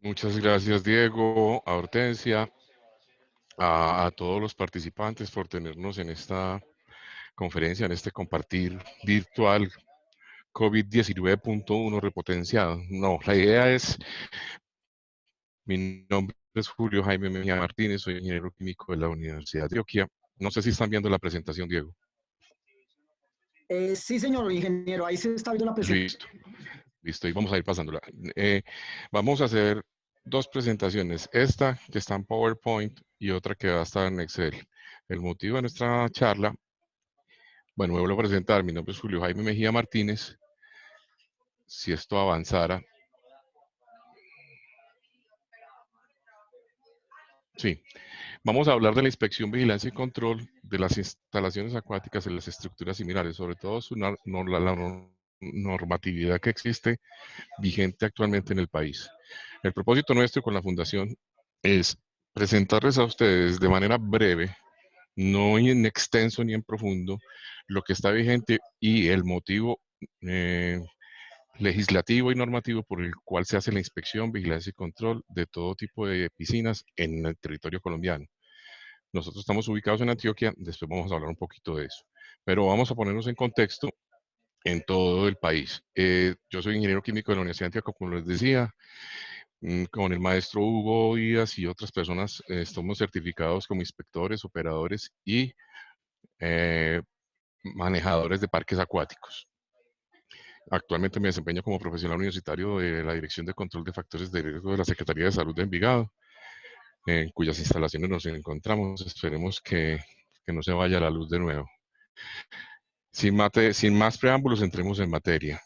Muchas gracias, Diego, a Hortensia, a todos los participantes por tenernos en esta conferencia, en este compartir virtual COVID-19.1 repotenciado. No, la idea es, mi nombre es Julio Jaime Mejía Martínez, soy ingeniero químico de la Universidad de Antioquia. No sé si están viendo la presentación, Diego. Sí, señor ingeniero, ahí se está viendo la presentación. Listo, listo, y vamos a ir pasándola. Vamos a hacer dos presentaciones, esta que está en PowerPoint y otra que va a estar en Excel. El motivo de nuestra charla, bueno, me vuelvo a presentar, mi nombre es Julio Jaime Mejía Martínez. Si esto avanzara. Sí, vamos a hablar de la inspección, vigilancia y control de las instalaciones acuáticas en las estructuras similares, sobre todo la normatividad que existe vigente actualmente en el país. El propósito nuestro con la Fundación es presentarles a ustedes de manera breve, no en extenso ni en profundo, lo que está vigente y el motivo legislativo y normativo por el cual se hace la inspección, vigilancia y control de todo tipo de piscinas en el territorio colombiano. Nosotros estamos ubicados en Antioquia, después vamos a hablar un poquito de eso, pero vamos a ponernos en contexto en todo el país. Yo soy ingeniero químico de la Universidad de Antioquia, como les decía, con el maestro Hugo Díaz y otras personas estamos certificados como inspectores, operadores y eh, manejadores de parques acuáticos. Actualmente me desempeño como profesional universitario de la Dirección de Control de Factores de Riesgo de la Secretaría de Salud de Envigado, en cuyas instalaciones nos encontramos. Esperemos que no se vaya la luz de nuevo. Sin más preámbulos, entremos en materia.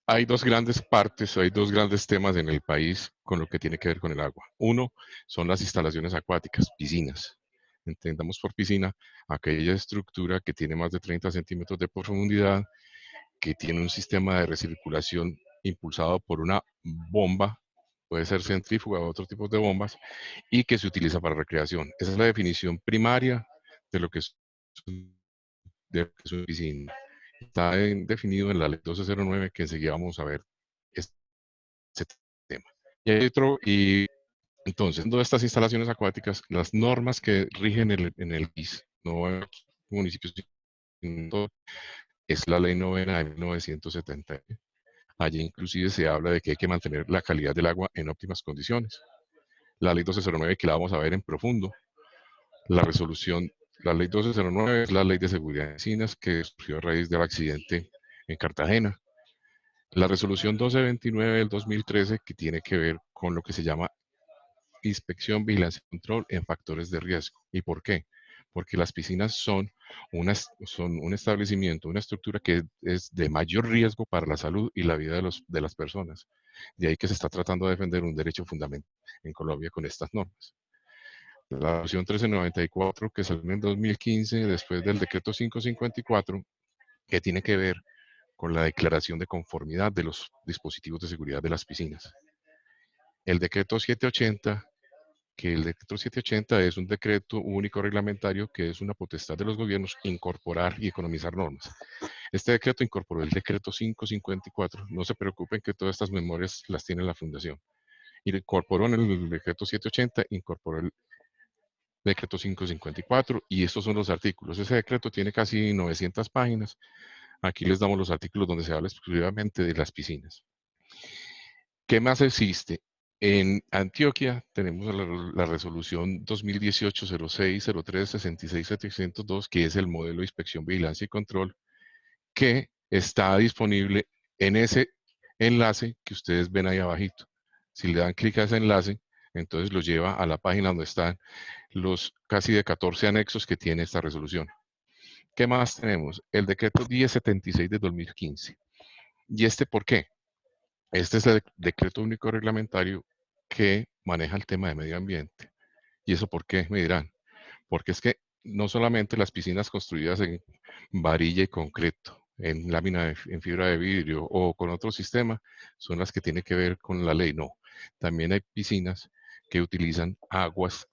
Hay dos grandes partes, hay dos grandes temas en el país con lo que tiene que ver con el agua. Uno son las instalaciones acuáticas, piscinas. Entendamos por piscina aquella estructura que tiene más de 30 centímetros de profundidad, que tiene un sistema de recirculación impulsado por una bomba, puede ser centrífuga o otro tipo de bombas, y que se utiliza para recreación. Esa es la definición primaria de lo que es, una piscina. Está definido en la ley 1209, que enseguida vamos a ver este tema. Y hay otro, y entonces, en todas estas instalaciones acuáticas, las normas que rigen en el país, no en municipios, es la ley novena de 1970. Allí inclusive se habla de que hay que mantener la calidad del agua en óptimas condiciones. La ley 1209, que la vamos a ver en profundo. La resolución, la ley 1209 es la ley de seguridad de piscinas que surgió a raíz del accidente en Cartagena. La resolución 1229 del 2013, que tiene que ver con lo que se llama inspección, vigilancia y control en factores de riesgo. ¿Y por qué? Porque las piscinas son un establecimiento, una estructura que es de mayor riesgo para la salud y la vida de las personas. De ahí que se está tratando de defender un derecho fundamental en Colombia con estas normas. La resolución 1394, que salió en 2015, después del decreto 554, que tiene que ver con la declaración de conformidad de los dispositivos de seguridad de las piscinas. El decreto 780, que el decreto 780 es un decreto único reglamentario que es una potestad de los gobiernos incorporar y economizar normas. Este decreto incorporó el decreto 554. No se preocupen que todas estas memorias las tiene la Fundación. Y incorporó en el decreto 780, incorporó el decreto 554 y estos son los artículos. Ese decreto tiene casi 900 páginas. Aquí les damos los artículos donde se habla exclusivamente de las piscinas. ¿Qué más existe? En Antioquia tenemos la resolución 2018-06-03-66-702, que es el modelo de inspección, vigilancia y control, que está disponible en ese enlace que ustedes ven ahí abajito. Si le dan clic a ese enlace, entonces los lleva a la página donde están los casi de 14 anexos que tiene esta resolución. ¿Qué más tenemos? El decreto 1076 de 2015. ¿Y este por qué? Este es el decreto único reglamentario que maneja el tema de medio ambiente. ¿Y eso por qué? Me dirán. Porque es que no solamente las piscinas construidas en varilla y concreto, en lámina, en fibra de vidrio o con otro sistema, son las que tienen que ver con la ley. No. También hay piscinas que utilizan aguas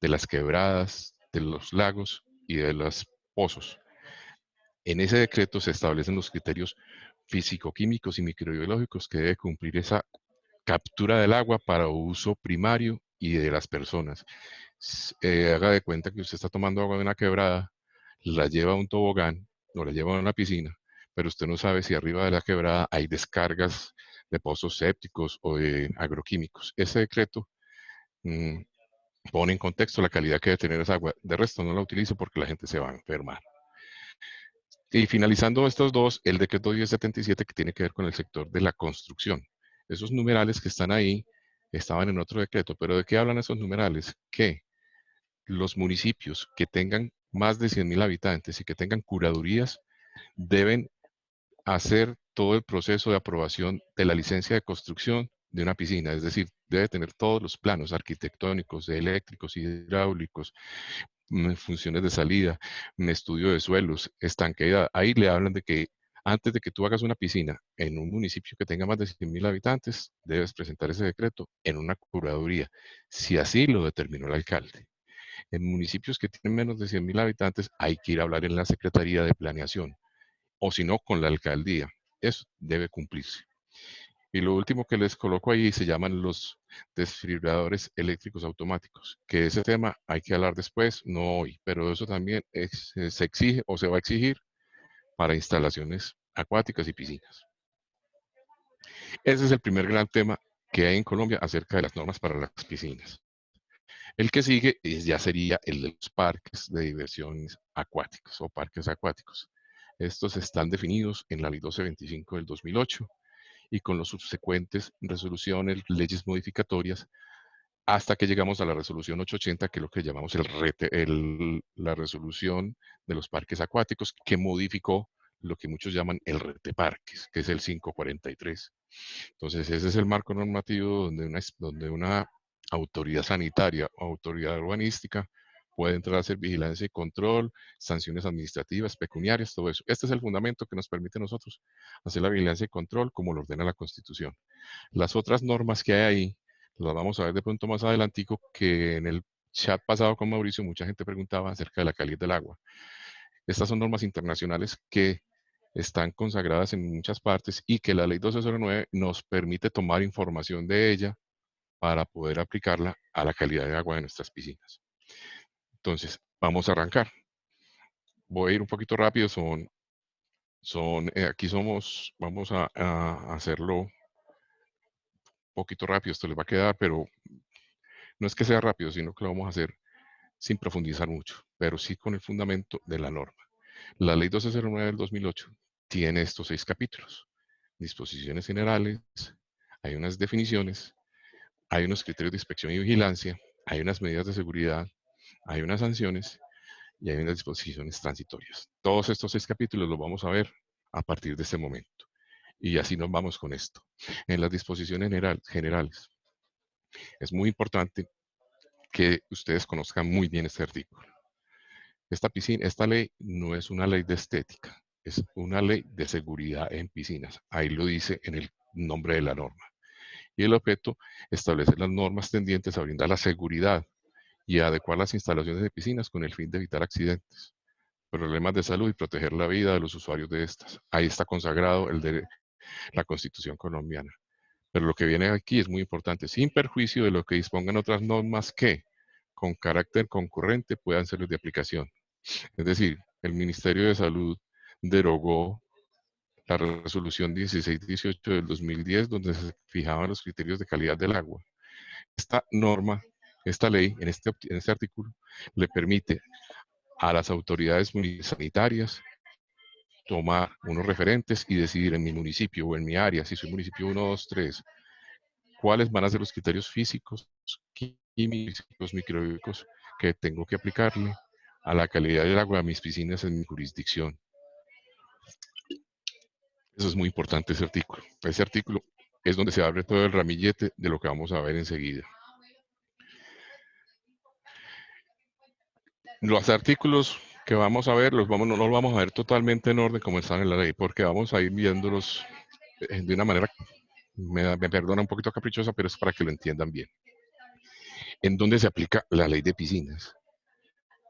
de las quebradas, de los lagos y de los pozos. En ese decreto se establecen los criterios físico-químicos y microbiológicos que debe cumplir esa captura del agua para uso primario y de las personas. Haga de cuenta que usted está tomando agua de una quebrada, la lleva a un tobogán o la lleva a una piscina, pero usted no sabe si arriba de la quebrada hay descargas de pozos sépticos o de agroquímicos. Ese decreto pone en contexto la calidad que debe tener esa agua. De resto no la utilizo porque la gente se va a enfermar. Y finalizando estos dos, el decreto 1077 que tiene que ver con el sector de la construcción. Esos numerales que están ahí estaban en otro decreto, pero ¿de qué hablan esos numerales? Que los municipios que tengan más de 100.000 habitantes y que tengan curadurías deben hacer todo el proceso de aprobación de la licencia de construcción de una piscina, es decir, debe tener todos los planos arquitectónicos, eléctricos, hidráulicos, funciones de salida, estudio de suelos, estanqueidad. Ahí le hablan de que antes de que tú hagas una piscina en un municipio que tenga más de 100.000 habitantes, debes presentar ese decreto en una curaduría, si así lo determinó el alcalde. En municipios que tienen menos de 100.000 habitantes, hay que ir a hablar en la Secretaría de Planeación, o si no, con la alcaldía. Eso debe cumplirse. Y lo último que les coloco ahí se llaman los desfibriladores eléctricos automáticos, que ese tema hay que hablar después, no hoy, pero eso también se exige o se va a exigir para instalaciones acuáticas y piscinas. Ese es el primer gran tema que hay en Colombia acerca de las normas para las piscinas. El que sigue ya sería el de los parques de diversiones acuáticos o parques acuáticos. Estos están definidos en la Ley 1225 del 2008 y con las subsecuentes resoluciones, leyes modificatorias, hasta que llegamos a la resolución 880, que es lo que llamamos la resolución de los parques acuáticos, que modificó lo que muchos llaman el RETE Parques, que es el 543. Entonces, ese es el marco normativo donde una autoridad sanitaria o autoridad urbanística puede entrar a hacer vigilancia y control, sanciones administrativas, pecuniarias, todo eso. Este es el fundamento que nos permite a nosotros hacer la vigilancia y control como lo ordena la Constitución. Las otras normas que hay ahí, las vamos a ver de pronto más adelantico, que en el chat pasado con Mauricio mucha gente preguntaba acerca de la calidad del agua. Estas son normas internacionales que están consagradas en muchas partes y que la ley 1209 nos permite tomar información de ella para poder aplicarla a la calidad de agua de nuestras piscinas. Entonces, vamos a arrancar. Voy a ir un poquito rápido, aquí vamos a hacerlo un poquito rápido, esto les va a quedar, pero no es que sea rápido, sino que lo vamos a hacer sin profundizar mucho, pero sí con el fundamento de la norma. La ley 1209 del 2008 tiene estos 6 capítulos. Disposiciones generales, hay unas definiciones, hay unos criterios de inspección y vigilancia, hay unas medidas de seguridad, hay unas sanciones y hay unas disposiciones transitorias. Todos estos 6 capítulos los vamos a ver a partir de este momento. Y así nos vamos con esto. En las disposiciones generales, es muy importante que ustedes conozcan muy bien este artículo. Esta ley no es una ley de estética, es una ley de seguridad en piscinas. Ahí lo dice en el nombre de la norma. Y el objeto establece las normas tendientes a brindar la seguridad y a adecuar las instalaciones de piscinas con el fin de evitar accidentes, problemas de salud y proteger la vida de los usuarios de estas. Ahí está consagrado el de la Constitución colombiana. Pero lo que viene aquí es muy importante, sin perjuicio de lo que dispongan otras normas que, con carácter concurrente, puedan ser de aplicación. Es decir, el Ministerio de Salud derogó la resolución 1618 del 2010, donde se fijaban los criterios de calidad del agua. Esta norma, esta ley, en este artículo, le permite a las autoridades sanitarias tomar unos referentes y decidir en mi municipio o en mi área, si soy municipio 1, 2, 3, cuáles van a ser los criterios físicos, químicos, microbiológicos que tengo que aplicarle a la calidad del agua de mis piscinas en mi jurisdicción. Eso es muy importante, ese artículo. Ese artículo es donde se abre todo el ramillete de lo que vamos a ver enseguida. Los artículos que vamos a ver, no los vamos a ver totalmente en orden como están en la ley, porque vamos a ir viéndolos de una manera, me perdona, un poquito caprichosa, pero es para que lo entiendan bien. ¿En dónde se aplica la ley de piscinas?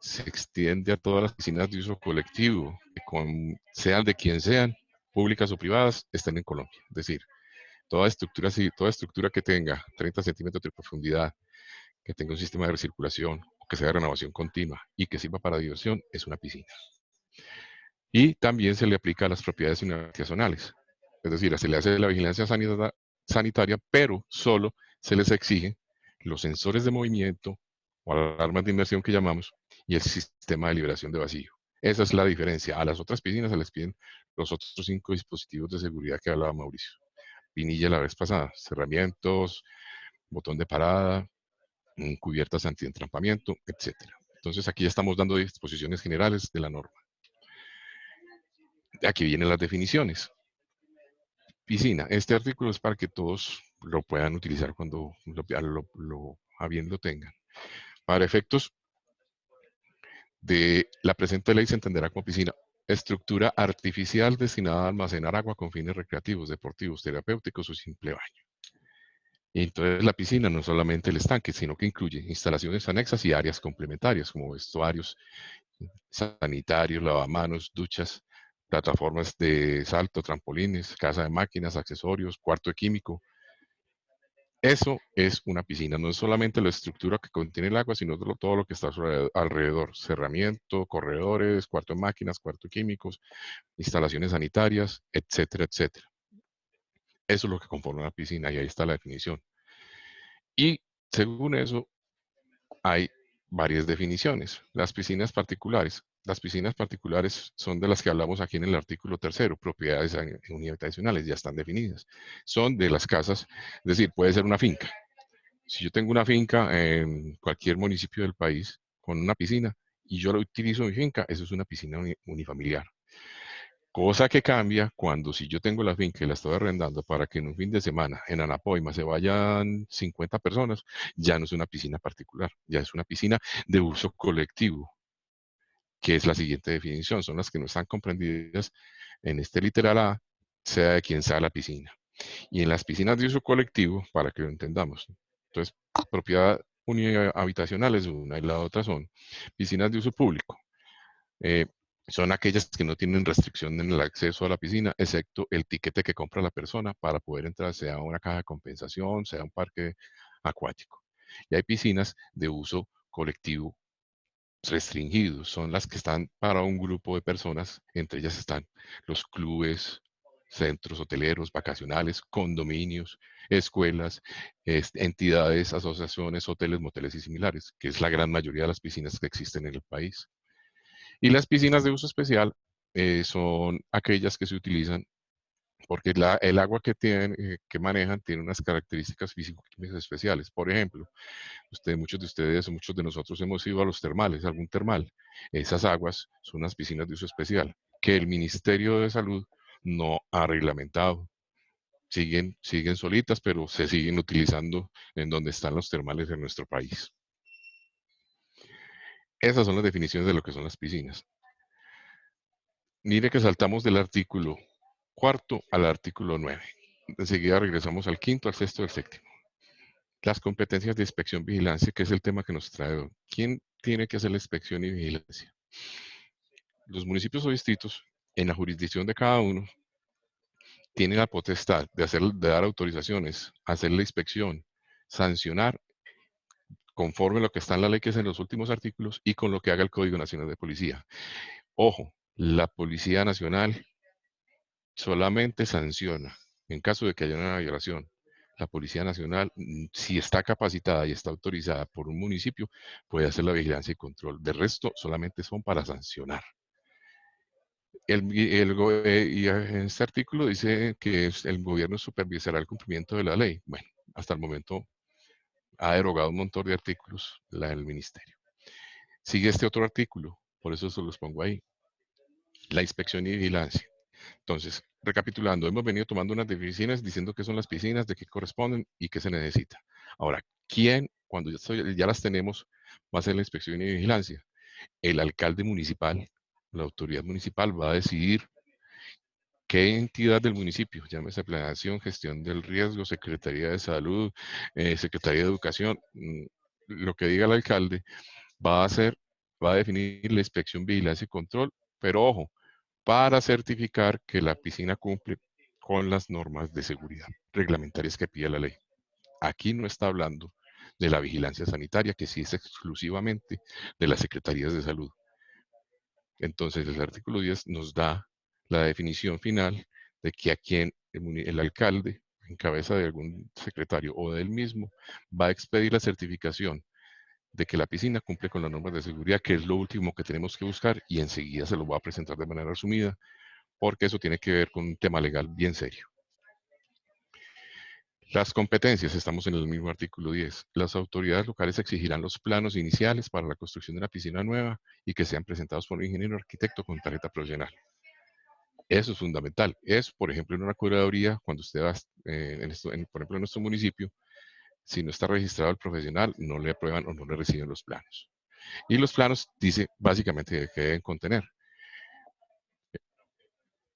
Se extiende a todas las piscinas de uso colectivo, que sean de quien sean, públicas o privadas, estén en Colombia. Es decir, Toda estructura que tenga 30 centímetros de profundidad, que tenga un sistema de recirculación, que sea de renovación continua y que sirva para diversión, es una piscina. Y también se le aplica a las propiedades inauguracionales. Es decir, se le hace la vigilancia sanitaria, pero solo se les exige los sensores de movimiento o alarmas de inmersión que llamamos y el sistema de liberación de vacío. Esa es la diferencia. A las otras piscinas se les piden los otros 5 dispositivos de seguridad que hablaba Mauricio. Pinilla la vez pasada, cerramientos, botón de parada, cubiertas antientrampamiento, etc. Entonces aquí ya estamos dando disposiciones generales de la norma. Aquí vienen las definiciones. Piscina. Este artículo es para que todos lo puedan utilizar cuando a bien lo tengan. Para efectos de la presente ley se entenderá como piscina estructura artificial destinada a almacenar agua con fines recreativos, deportivos, terapéuticos o simple baño. Y entonces la piscina no es solamente el estanque, sino que incluye instalaciones anexas y áreas complementarias como vestuarios, sanitarios, lavamanos, duchas, plataformas de salto, trampolines, casa de máquinas, accesorios, cuarto químico. Eso es una piscina, no es solamente la estructura que contiene el agua, sino todo lo que está alrededor. Cerramiento, corredores, cuarto de máquinas, cuarto químicos, instalaciones sanitarias, etcétera, etcétera. Eso es lo que conforma una piscina y ahí está la definición. Y según eso, hay varias definiciones. Las piscinas particulares. Las piscinas particulares son de las que hablamos aquí en el artículo 3º, propiedades unihabitacionales, ya están definidas. Son de las casas, es decir, puede ser una finca. Si yo tengo una finca en cualquier municipio del país con una piscina y yo lo utilizo en mi finca, eso es una piscina unifamiliar. Cosa que cambia cuando si yo tengo la finca y la estoy arrendando para que en un fin de semana en Anapoima se vayan 50 personas, ya no es una piscina particular, ya es una piscina de uso colectivo, que es la siguiente definición, son las que no están comprendidas en este literal A, sea de quien sea la piscina. Y en las piscinas de uso colectivo, para que lo entendamos, entonces, propiedad unihabitacional es una y la otra son piscinas de uso público. Son aquellas que no tienen restricción en el acceso a la piscina, excepto el tiquete que compra la persona para poder entrar, sea una caja de compensación, sea un parque acuático. Y hay piscinas de uso colectivo restringidos, son las que están para un grupo de personas, entre ellas están los clubes, centros hoteleros, vacacionales, condominios, escuelas, entidades, asociaciones, hoteles, moteles y similares, que es la gran mayoría de las piscinas que existen en el país. Y las piscinas de uso especial son aquellas que se utilizan porque el agua que manejan tiene unas características físico-químicas especiales. Por ejemplo, muchos de ustedes o muchos de nosotros hemos ido a los termales, algún termal. Esas aguas son unas piscinas de uso especial que el Ministerio de Salud no ha reglamentado. Siguen solitas, pero se siguen utilizando en donde están los termales en nuestro país. Esas son las definiciones de lo que son las piscinas. Mire que saltamos del artículo 4º al artículo 9. Enseguida regresamos al 5º, al 6º y al 7º. Las competencias de inspección y vigilancia, que es el tema que nos trae hoy. ¿Quién tiene que hacer la inspección y vigilancia? Los municipios o distritos, en la jurisdicción de cada uno, tienen la potestad de dar autorizaciones, hacer la inspección, sancionar, conforme a lo que está en la ley, que es en los últimos artículos, y con lo que haga el Código Nacional de Policía. Ojo, la Policía Nacional solamente sanciona en caso de que haya una violación. La Policía Nacional, si está capacitada y está autorizada por un municipio, puede hacer la vigilancia y control. De resto, solamente son para sancionar. Y en este artículo dice que el gobierno supervisará el cumplimiento de la ley. Bueno, hasta el momento ha derogado un montón de artículos el ministerio. Sigue este otro artículo, por eso se los pongo ahí. La inspección y vigilancia. Entonces, recapitulando, hemos venido tomando unas definiciones diciendo qué son las piscinas, de qué corresponden y qué se necesita. Ahora, ¿quién, cuando ya las tenemos, va a hacer la inspección y vigilancia? El alcalde municipal, la autoridad municipal va a decidir qué entidad del municipio, llámese planeación, gestión del riesgo, Secretaría de Salud, Secretaría de Educación, lo que diga el alcalde, va a definir la inspección, vigilancia y control, pero ojo, para certificar que la piscina cumple con las normas de seguridad reglamentarias que pide la ley. Aquí no está hablando de la vigilancia sanitaria, que sí es exclusivamente de las secretarías de salud. Entonces, el artículo 10 nos da la definición final de que a quien el alcalde, en cabeza de algún secretario o del mismo, va a expedir la certificación de que la piscina cumple con las normas de seguridad, que es lo último que tenemos que buscar, y enseguida se lo voy a presentar de manera resumida, porque eso tiene que ver con un tema legal bien serio. Las competencias, estamos en el mismo artículo 10. Las autoridades locales exigirán los planos iniciales para la construcción de una piscina nueva y que sean presentados por un ingeniero arquitecto con tarjeta profesional. Eso es fundamental. Es, por ejemplo, en una curaduría, cuando usted va, por ejemplo, en nuestro municipio, si no está registrado el profesional, no le aprueban o no le reciben los planos. Y los planos dice básicamente que deben contener.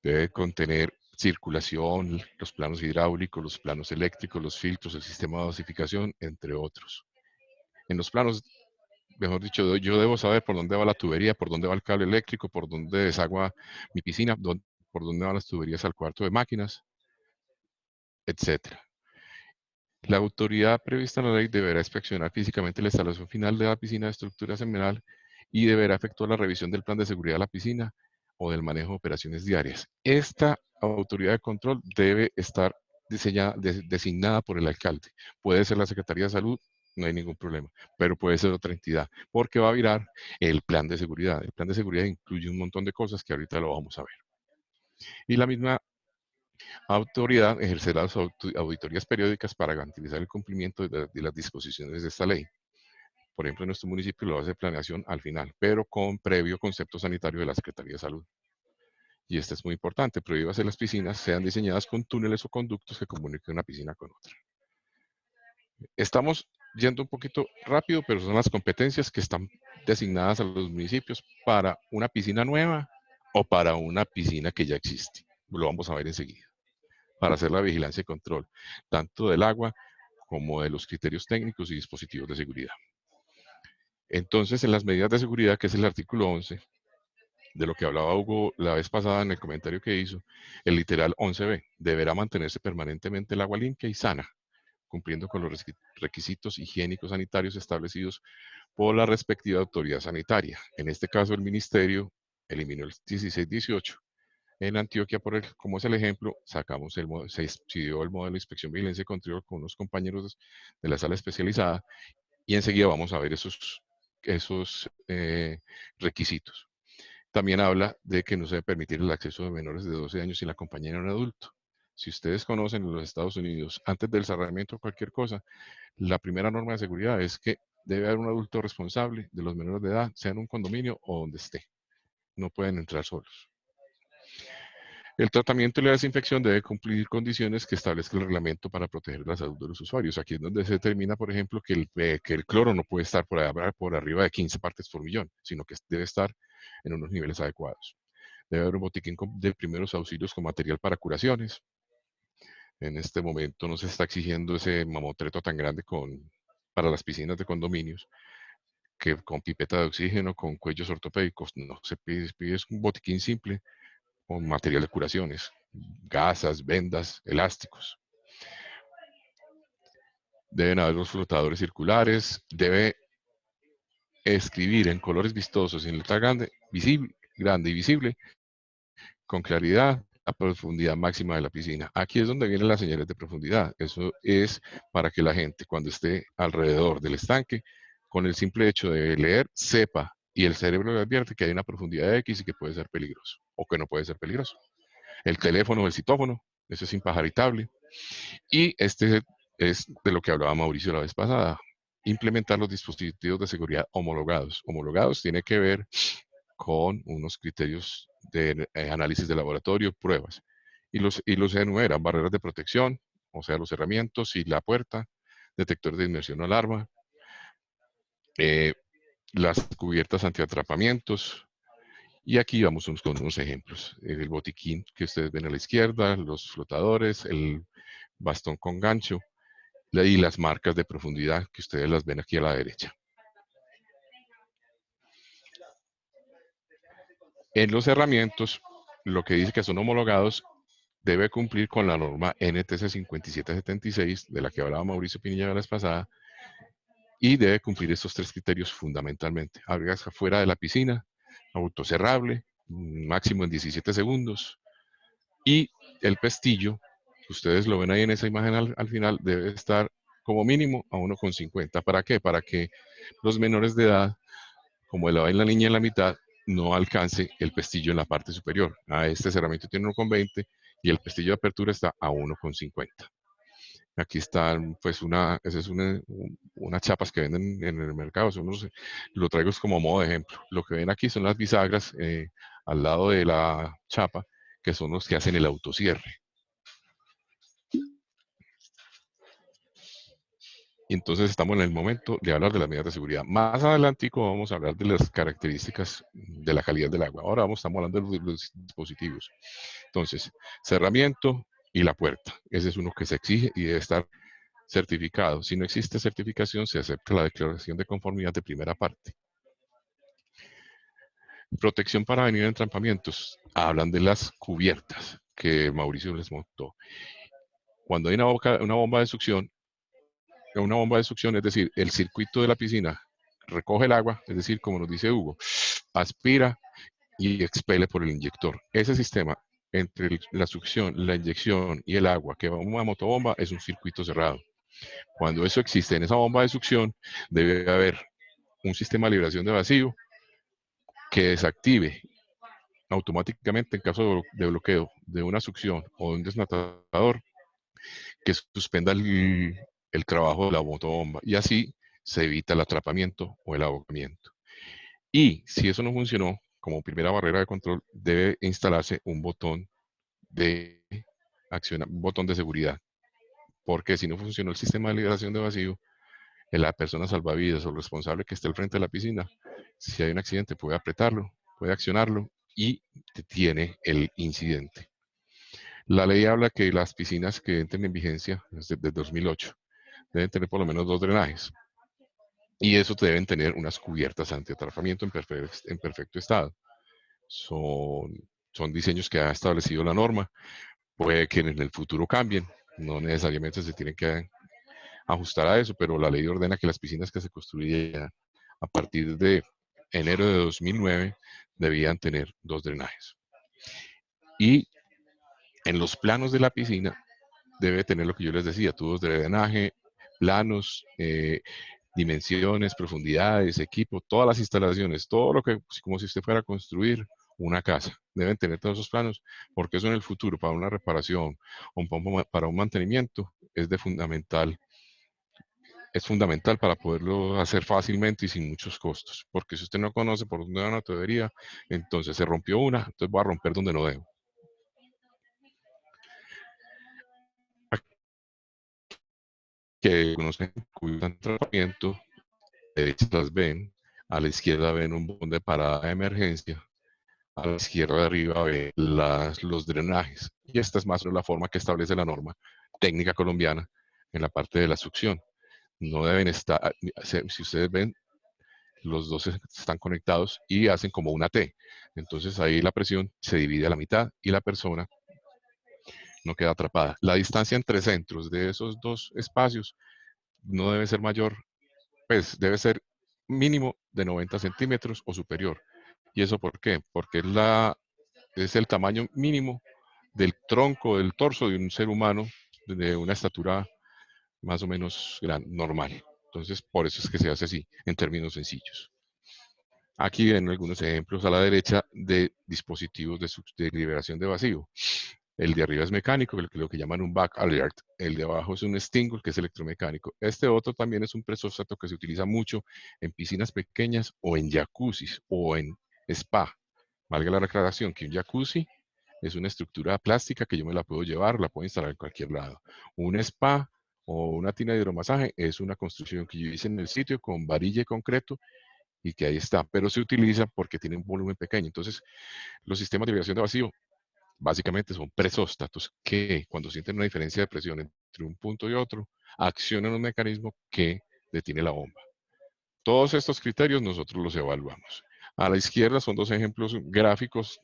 Debe contener circulación, los planos hidráulicos, los planos eléctricos, los filtros, el sistema de dosificación, entre otros. En los planos, mejor dicho, yo debo saber por dónde va la tubería, por dónde va el cable eléctrico, por dónde desagua mi piscina, por dónde van las tuberías al cuarto de máquinas, etc. La autoridad prevista en la ley deberá inspeccionar físicamente la instalación final de la piscina de estructura seminal y deberá efectuar la revisión del plan de seguridad de la piscina o del manejo de operaciones diarias. Esta autoridad de control debe estar designada por el alcalde. Puede ser la Secretaría de Salud, no hay ningún problema, pero puede ser otra entidad, porque va a virar el plan de seguridad. El plan de seguridad incluye un montón de cosas que ahorita lo vamos a ver. Y la misma autoridad ejercerá las auditorías periódicas para garantizar el cumplimiento de las disposiciones de esta ley. Por ejemplo, en nuestro municipio lo hace planeación al final, pero con previo concepto sanitario de la Secretaría de Salud. Y este es muy importante, prohíbe que las piscinas sean diseñadas con túneles o conductos que comuniquen una piscina con otra. Estamos yendo un poquito rápido, pero son las competencias que están designadas a los municipios para una piscina nueva o para una piscina que ya existe. Lo vamos a ver enseguida. Para hacer la vigilancia y control, tanto del agua como de los criterios técnicos y dispositivos de seguridad. Entonces, en las medidas de seguridad, que es el artículo 11, de lo que hablaba Hugo la vez pasada en el comentario que hizo, el literal 11b, deberá mantenerse permanentemente el agua limpia y sana, cumpliendo con los requisitos higiénicos sanitarios establecidos por la respectiva autoridad sanitaria. En este caso, el ministerio eliminó el 1618. En Antioquia, como es el ejemplo, se expidió el modelo de inspección, vigilancia y control con unos compañeros de la sala especializada y enseguida vamos a ver esos requisitos. También habla de que no se debe permitir el acceso de menores de 12 años sin la compañía de un adulto. Si ustedes conocen en los Estados Unidos, antes del cerramiento o cualquier cosa, la primera norma de seguridad es que debe haber un adulto responsable de los menores de edad, sea en un condominio o donde esté. No pueden entrar solos. El tratamiento y la desinfección debe cumplir condiciones que establezca el reglamento para proteger la salud de los usuarios. Aquí es donde se determina, por ejemplo, que el cloro no puede estar por arriba de 15 partes por millón, sino que debe estar en unos niveles adecuados. Debe haber un botiquín de primeros auxilios con material para curaciones. En este momento no se está exigiendo ese mamotreto tan grande para las piscinas de condominios, que con pipeta de oxígeno, con cuellos ortopédicos. No, se pide un botiquín simple con material de curaciones, gasas, vendas, elásticos. Deben haber los flotadores circulares, debe escribir en colores vistosos y en letra grande y visible, con claridad, la profundidad máxima de la piscina. Aquí es donde vienen las señales de profundidad. Eso es para que la gente, cuando esté alrededor del estanque, con el simple hecho de leer, sepa y el cerebro le advierte que hay una profundidad X y que puede ser peligroso o que no puede ser peligroso. El teléfono, el citófono, eso es impajaritable. Y este es de lo que hablaba Mauricio la vez pasada. Implementar los dispositivos de seguridad homologados. Homologados tiene que ver con unos criterios de análisis de laboratorio, pruebas. Y los enumeran: barreras de protección, o sea, los cerramientos y la puerta, detectores de inmersión o alarma, las cubiertas antiatrapamientos. Y aquí vamos con unos ejemplos. El botiquín que ustedes ven a la izquierda, los flotadores, el bastón con gancho y las marcas de profundidad que ustedes las ven aquí a la derecha. En los herramientas, lo que dice que son homologados, debe cumplir con la norma NTC 5776, de la que hablaba Mauricio Pinilla la vez pasada, y debe cumplir estos 3 criterios fundamentalmente. Aguas fuera de la piscina, autocerrable, máximo en 17 segundos, y el pestillo, ustedes lo ven ahí en esa imagen al final, debe estar como mínimo a 1,50. ¿Para qué? Para que los menores de edad, como la ven la niña en la mitad, no alcance el pestillo en la parte superior. Este cerramiento tiene 1,20 y el pestillo de apertura está a 1,50. Aquí están, pues, esas es unas chapas que venden en el mercado. Lo traigo como modo de ejemplo. Lo que ven aquí son las bisagras al lado de la chapa, que son los que hacen el autocierre. Y entonces estamos en el momento de hablar de las medidas de seguridad. Más adelantico vamos a hablar de las características de la calidad del agua. Ahora estamos hablando de los dispositivos. Entonces, cerramiento y la puerta. Ese es uno que se exige y debe estar certificado. Si no existe certificación, se acepta la declaración de conformidad de primera parte. Protección para venir en entrampamientos. Hablan de las cubiertas que Mauricio les montó. Cuando hay una bomba de succión, es decir, el circuito de la piscina recoge el agua, es decir, como nos dice Hugo, aspira y expele por el inyector. Ese sistema entre la succión, la inyección y el agua que va a una motobomba es un circuito cerrado. Cuando eso existe en esa bomba de succión, debe haber un sistema de liberación de vacío que desactive automáticamente en caso de bloqueo de una succión o de un desnatador, que suspenda el trabajo de la motobomba, y así se evita el atrapamiento o el ahogamiento. Y si eso no funcionó, como primera barrera de control, debe instalarse un botón de acción, un botón de seguridad, porque si no funcionó el sistema de liberación de vacío, la persona salvavidas o el responsable que esté al frente de la piscina, si hay un accidente, puede apretarlo, puede accionarlo y detiene el incidente. La ley habla que las piscinas que entren en vigencia desde 2008 deben tener por lo menos 2 drenajes. Y eso deben tener unas cubiertas anti-atrapamiento en perfecto estado. Son diseños que ha establecido la norma. Puede que en el futuro cambien. No necesariamente se tienen que ajustar a eso, pero la ley ordena que las piscinas que se construyeran a partir de enero de 2009 debían tener 2 drenajes. Y en los planos de la piscina debe tener lo que yo les decía, tubos de drenaje, planos, dimensiones, profundidades, equipo, todas las instalaciones, todo lo que, como si usted fuera a construir una casa. Deben tener todos esos planos, porque eso en el futuro, para una reparación o para un mantenimiento, es fundamental para poderlo hacer fácilmente y sin muchos costos. Porque si usted no conoce por dónde va una tubería, entonces se rompió una, entonces voy a romper donde no debo. Que conocen el tratamiento, derechas las ven, a la izquierda ven un botón de parada de emergencia, a la izquierda de arriba ven los drenajes. Y esta es más o menos la forma que establece la norma técnica colombiana en la parte de la succión. No deben estar, si ustedes ven, los dos están conectados y hacen como una T. Entonces ahí la presión se divide a la mitad y la persona no queda atrapada. La distancia entre centros de esos dos espacios no debe ser mayor, pues debe ser mínimo de 90 centímetros o superior. ¿Y eso por qué? Porque es el tamaño mínimo del tronco, del torso de un ser humano de una estatura más o menos normal. Entonces, por eso es que se hace así, en términos sencillos. Aquí ven algunos ejemplos a la derecha de dispositivos de liberación de vacío. El de arriba es mecánico, lo que llaman un back alert. El de abajo es un stingle, que es electromecánico. Este otro también es un presóstato que se utiliza mucho en piscinas pequeñas o en jacuzzis o en spa. Valga la aclaración que un jacuzzi es una estructura plástica que yo me la puedo llevar, la puedo instalar en cualquier lado. Un spa o una tina de hidromasaje es una construcción que yo hice en el sitio con varilla y concreto y que ahí está, pero se utiliza porque tiene un volumen pequeño. Entonces, los sistemas de liberación de vacío básicamente son presóstatos que, cuando sienten una diferencia de presión entre un punto y otro, accionan un mecanismo que detiene la bomba. Todos estos criterios nosotros los evaluamos. A la izquierda son 2 ejemplos gráficos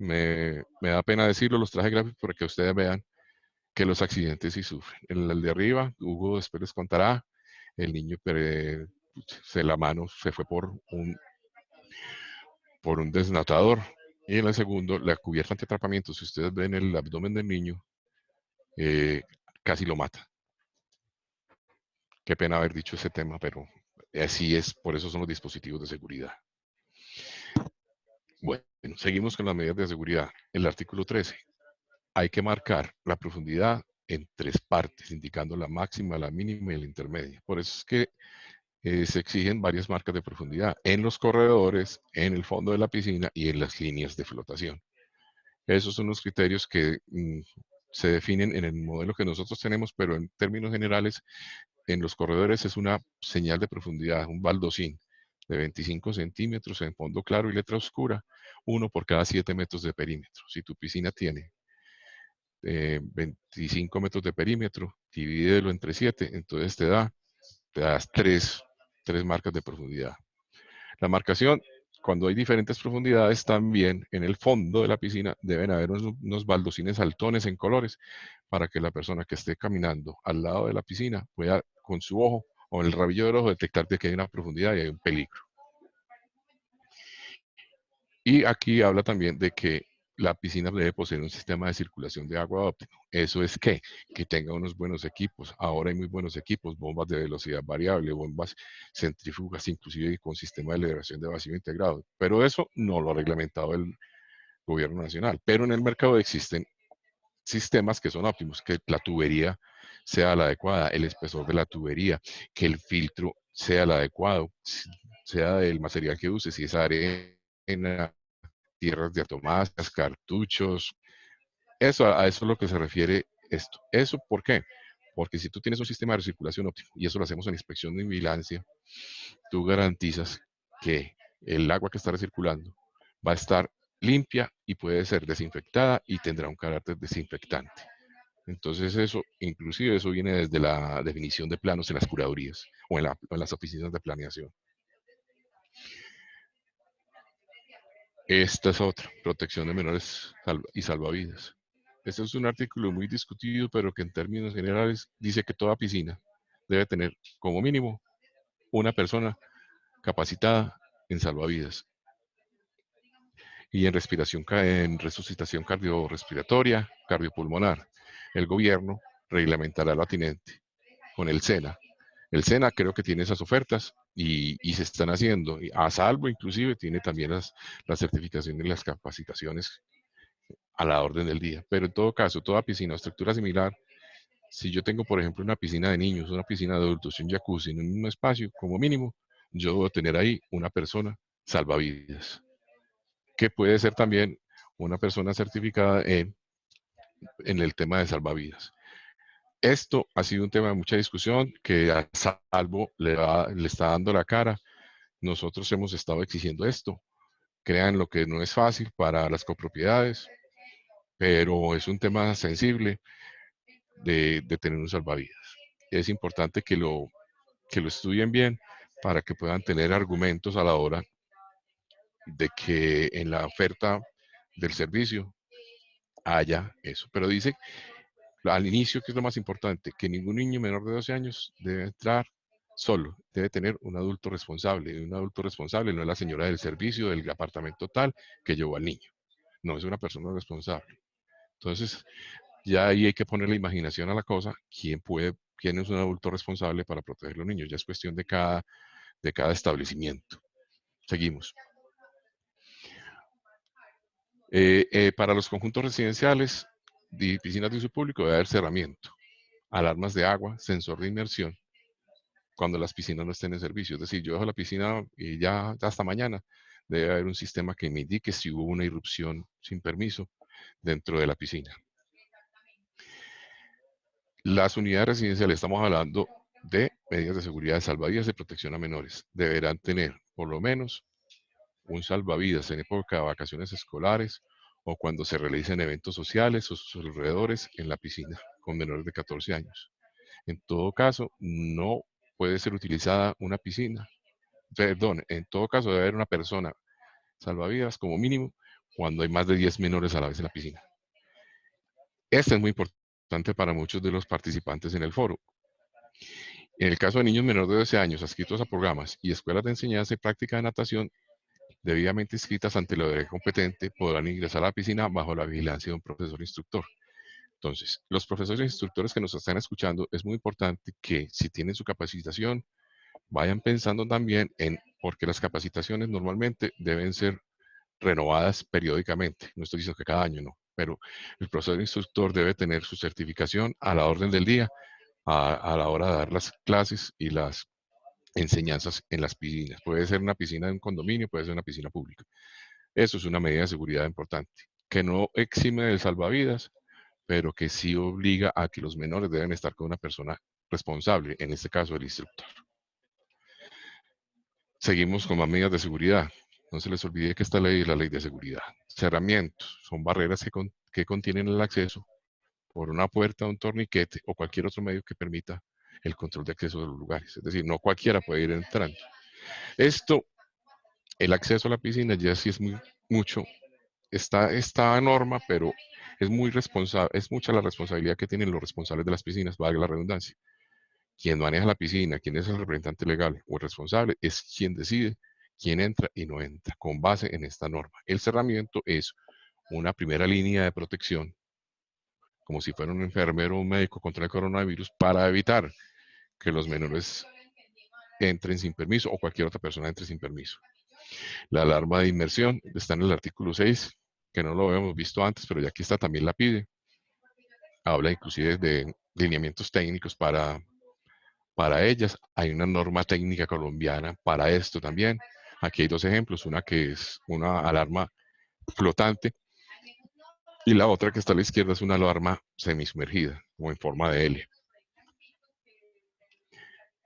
me da pena decirlo, los traje gráficos para que ustedes vean que los accidentes sí sufren. El de arriba, Hugo después les contará, el niño la mano se fue por un desnatador. Y en el segundo, la cubierta antiatrapamiento, si ustedes ven el abdomen del niño, casi lo mata. Qué pena haber dicho ese tema, pero así es, por eso son los dispositivos de seguridad. Bueno, seguimos con las medidas de seguridad. El artículo 13. Hay que marcar la profundidad en 3 partes, indicando la máxima, la mínima y la intermedia. Por eso es que se exigen varias marcas de profundidad en los corredores, en el fondo de la piscina y en las líneas de flotación. Esos son los criterios que se definen en el modelo que nosotros tenemos, pero en términos generales, en los corredores es una señal de profundidad, un baldosín de 25 centímetros en fondo claro y letra oscura, 1 por cada 7 metros de perímetro. Si tu piscina tiene 25 metros de perímetro, divídelo entre 7, entonces te das 3 marcas de profundidad. La marcación, cuando hay diferentes profundidades, también en el fondo de la piscina deben haber unos baldosines saltones en colores para que la persona que esté caminando al lado de la piscina pueda con su ojo o el rabillo del ojo detectar que hay una profundidad y hay un peligro. Y aquí habla también de que la piscina debe poseer un sistema de circulación de agua óptimo. Eso es que tenga unos buenos equipos. Ahora hay muy buenos equipos, bombas de velocidad variable, bombas centrífugas, inclusive con sistema de liberación de vacío integrado. Pero eso no lo ha reglamentado el gobierno nacional. Pero en el mercado existen sistemas que son óptimos, que la tubería sea la adecuada, el espesor de la tubería, que el filtro sea el adecuado, sea del material que use, si es arena, tierras diatomáceas, cartuchos. A eso es lo que se refiere esto. ¿Eso por qué? Porque si tú tienes un sistema de recirculación óptimo, y eso lo hacemos en inspección de vigilancia, tú garantizas que el agua que está recirculando va a estar limpia y puede ser desinfectada y tendrá un carácter desinfectante. Entonces eso, inclusive eso viene desde la definición de planos en las curadurías o en las oficinas de planeación. Esta es otra, protección de menores y salvavidas. Este es un artículo muy discutido, pero que en términos generales dice que toda piscina debe tener como mínimo una persona capacitada en salvavidas y en resucitación cardiorrespiratoria, cardiopulmonar. El gobierno reglamentará lo atinente con el SENA. El SENA creo que tiene esas ofertas y se están haciendo. A Salvo inclusive tiene también las certificaciones y las capacitaciones a la orden del día. Pero en todo caso, toda piscina o estructura similar, si yo tengo, por ejemplo, una piscina de niños, una piscina de adultos y un jacuzzi en un mismo espacio, como mínimo, yo debo tener ahí una persona salvavidas, que puede ser también una persona certificada en el tema de salvavidas. Esto ha sido un tema de mucha discusión, que a Salvo le está dando la cara. Nosotros hemos estado exigiendo esto. Crean lo que no es fácil para las copropiedades, pero es un tema sensible de tener un salvavidas. Es importante que lo estudien bien para que puedan tener argumentos a la hora de que en la oferta del servicio haya eso. Pero dice al inicio, que es lo más importante, que ningún niño menor de 12 años debe entrar solo, debe tener un adulto responsable. Y un adulto responsable no es la señora del servicio del apartamento tal que llevó al niño. No, es una persona responsable. Entonces, ya ahí hay que poner la imaginación a la cosa. ¿Quién es un adulto responsable para proteger a los niños? Ya es cuestión de cada establecimiento. Seguimos. Para los conjuntos residenciales, piscinas de uso público, debe haber cerramiento, alarmas de agua, sensor de inmersión, cuando las piscinas no estén en servicio. Es decir, yo dejo la piscina y ya hasta mañana debe haber un sistema que me indique si hubo una irrupción sin permiso dentro de la piscina. Las unidades residenciales, estamos hablando de medidas de seguridad de salvavidas de protección a menores. Deberán tener por lo menos un salvavidas en época de vacaciones escolares o cuando se realicen eventos sociales o sus alrededores en la piscina con menores de 14 años. En todo caso, no puede ser utilizada una piscina. Perdón, en todo caso debe haber una persona salvavidas como mínimo cuando hay más de 10 menores a la vez en la piscina. Este es muy importante para muchos de los participantes en el foro. En el caso de niños menores de 12 años adscritos a programas y escuelas de enseñanza y práctica de natación debidamente inscritas ante la autoridad competente podrán ingresar a la piscina bajo la vigilancia de un profesor instructor. Entonces, los profesores e instructores que nos están escuchando, es muy importante que si tienen su capacitación, vayan pensando también en, porque las capacitaciones normalmente deben ser renovadas periódicamente. No estoy diciendo que cada año, no, pero el profesor instructor debe tener su certificación a la orden del día a la hora de dar las clases y las enseñanzas en las piscinas. Puede ser una piscina de un condominio, puede ser una piscina pública. Eso es una medida de seguridad importante, que no exime del salvavidas, pero que sí obliga a que los menores deben estar con una persona responsable, en este caso el instructor. Seguimos con más medidas de seguridad. No se les olvide que esta ley es la ley de seguridad. Cerramientos son barreras que contienen el acceso por una puerta, un torniquete o cualquier otro medio que permita el control de acceso de los lugares. Es decir, no cualquiera puede ir entrando. Esto, el acceso a la piscina ya sí es mucho. Esta norma, pero es mucha la responsabilidad que tienen los responsables de las piscinas, valga la redundancia. Quien maneja la piscina, quien es el representante legal o el responsable, es quien decide quién entra y no entra, con base en esta norma. El cerramiento es una primera línea de protección, como si fuera un enfermero o un médico contra el coronavirus, para evitar que los menores entren sin permiso o cualquier otra persona entre sin permiso. La alarma de inmersión está en el artículo 6, que no lo habíamos visto antes, pero ya aquí está, también la pide. Habla inclusive de lineamientos técnicos para ellas. Hay una norma técnica colombiana para esto también. Aquí hay dos ejemplos, una que es una alarma flotante y la otra que está a la izquierda es una alarma semisumergida, como en forma de L.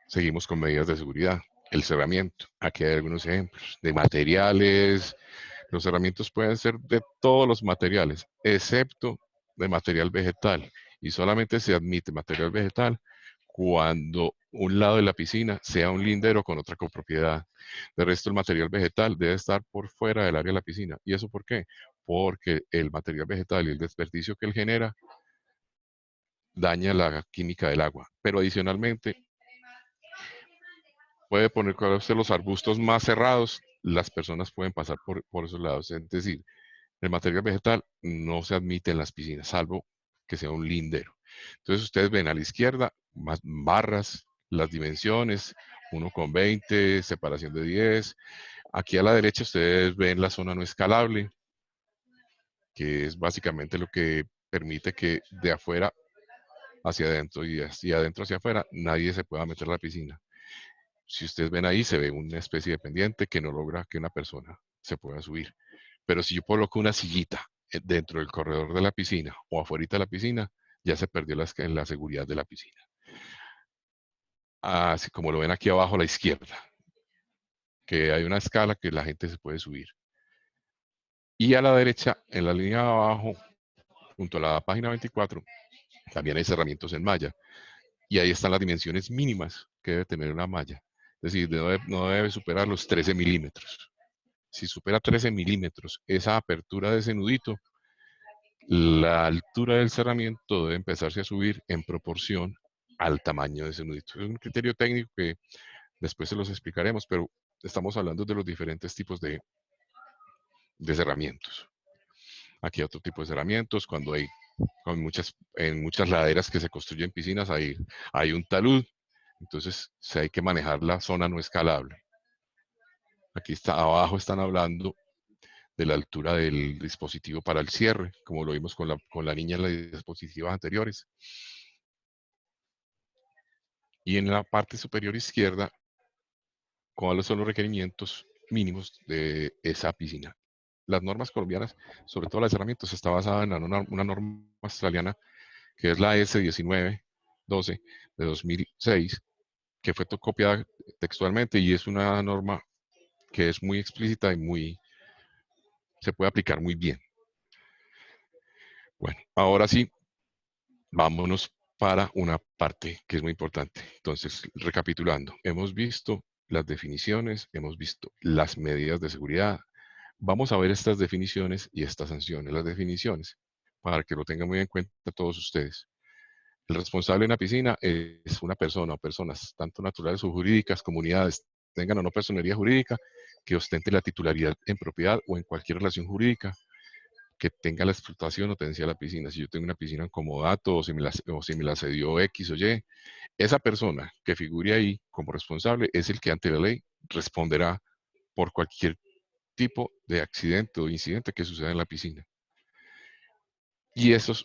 Seguimos con medidas de seguridad. El cerramiento. Aquí hay algunos ejemplos de materiales. Los cerramientos pueden ser de todos los materiales, excepto de material vegetal. Y solamente se admite material vegetal cuando un lado de la piscina sea un lindero con otra copropiedad. De resto, el material vegetal debe estar por fuera del área de la piscina. ¿Y eso por qué? Porque el material vegetal y el desperdicio que él genera daña la química del agua. Pero adicionalmente, puede poner con usted los arbustos más cerrados, las personas pueden pasar por esos lados. Es decir, el material vegetal no se admite en las piscinas, salvo que sea un lindero. Entonces ustedes ven a la izquierda más barras, las dimensiones, 1,20, separación de 10. Aquí a la derecha ustedes ven la zona no escalable, que es básicamente lo que permite que de afuera hacia adentro y de adentro hacia afuera nadie se pueda meter a la piscina. Si ustedes ven ahí, se ve una especie de pendiente que no logra que una persona se pueda subir. Pero si yo coloco una sillita dentro del corredor de la piscina o afuera de la piscina, ya se perdió la seguridad de la piscina. Así como lo ven aquí abajo a la izquierda, que hay una escala que la gente se puede subir. Y a la derecha, en la línea de abajo, junto a la página 24, también hay cerramientos en malla. Y ahí están las dimensiones mínimas que debe tener una malla. Es decir, no debe superar los 13 milímetros. Si supera 13 milímetros esa apertura de ese nudito, la altura del cerramiento debe empezarse a subir en proporción al tamaño de ese nudito. Es un criterio técnico que después se los explicaremos, pero estamos hablando de los diferentes tipos de cerramientos. Aquí hay otro tipo de cerramientos, cuando hay en muchas laderas que se construyen piscinas hay un talud, entonces hay que manejar la zona no escalable. Aquí abajo están hablando de la altura del dispositivo para el cierre, como lo vimos con la niña en las diapositivas anteriores. Y en la parte superior izquierda, cuáles son los requerimientos mínimos de esa piscina. Las normas colombianas, sobre todo la de cerramientos, está basada en una norma australiana que es la S1912 de 2006, que fue copiada textualmente y es una norma que es muy explícita y se puede aplicar muy bien. Bueno, ahora sí, vámonos para una parte que es muy importante. Entonces, recapitulando, hemos visto las definiciones, hemos visto las medidas de seguridad, Vamos a ver estas definiciones y estas sanciones. Las definiciones, para que lo tengan muy en cuenta todos ustedes. El responsable en la piscina es una persona o personas, tanto naturales o jurídicas, comunidades, tengan o no personería jurídica, que ostente la titularidad en propiedad o en cualquier relación jurídica, que tenga la explotación o tenencia de la piscina. Si yo tengo una piscina en comodato o si me la cedió X o Y, esa persona que figure ahí como responsable es el que ante la ley responderá por cualquier tipo de accidente o incidente que suceda en la piscina. Y esas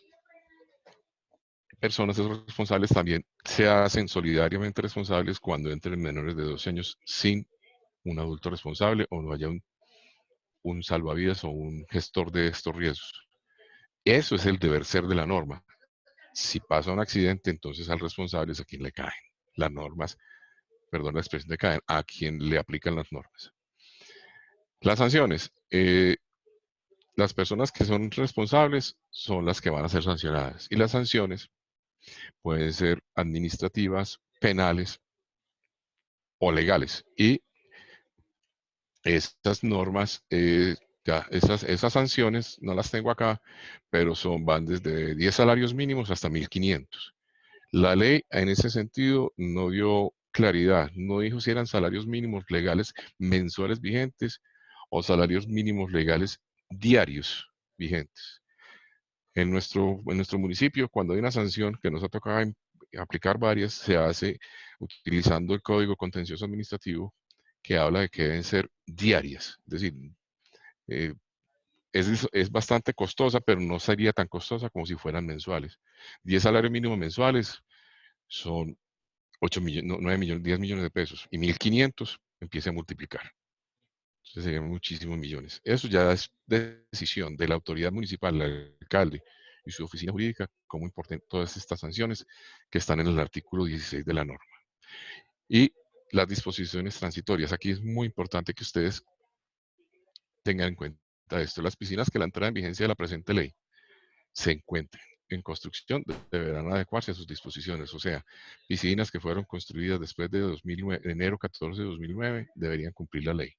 personas, esos responsables, también se hacen solidariamente responsables cuando entren menores de 12 años sin un adulto responsable o no haya un salvavidas o un gestor de estos riesgos. Eso es el deber ser de la norma. Si pasa un accidente, entonces al responsable es a quien le caen las normas, perdón la expresión de caen, a quien le aplican las normas. Las sanciones. Las personas que son responsables son las que van a ser sancionadas. Y las sanciones pueden ser administrativas, penales o legales. Y estas normas, esas sanciones, no las tengo acá, pero van desde 10 salarios mínimos hasta 1.500. La ley en ese sentido no dio claridad, no dijo si eran salarios mínimos legales mensuales vigentes o salarios mínimos legales diarios vigentes. En nuestro municipio, cuando hay una sanción que nos ha tocado aplicar varias, se hace utilizando el Código Contencioso Administrativo que habla de que deben ser diarias. Es decir, eh, es bastante costosa, pero no sería tan costosa como si fueran mensuales. 10 salarios mínimos mensuales son 8 millones, 9 millones, 10 millones de pesos. Y 1.500 empieza a multiplicar. Entonces serían muchísimos millones. Eso ya es decisión de la autoridad municipal, el alcalde y su oficina jurídica, cómo importan todas estas sanciones que están en el artículo 16 de la norma. Y las disposiciones transitorias. Aquí es muy importante que ustedes tengan en cuenta esto. Las piscinas que la entrada en vigencia de la presente ley se encuentren en construcción deberán adecuarse a sus disposiciones. O sea, piscinas que fueron construidas después de 2009, enero 14 de 2009 deberían cumplir la ley.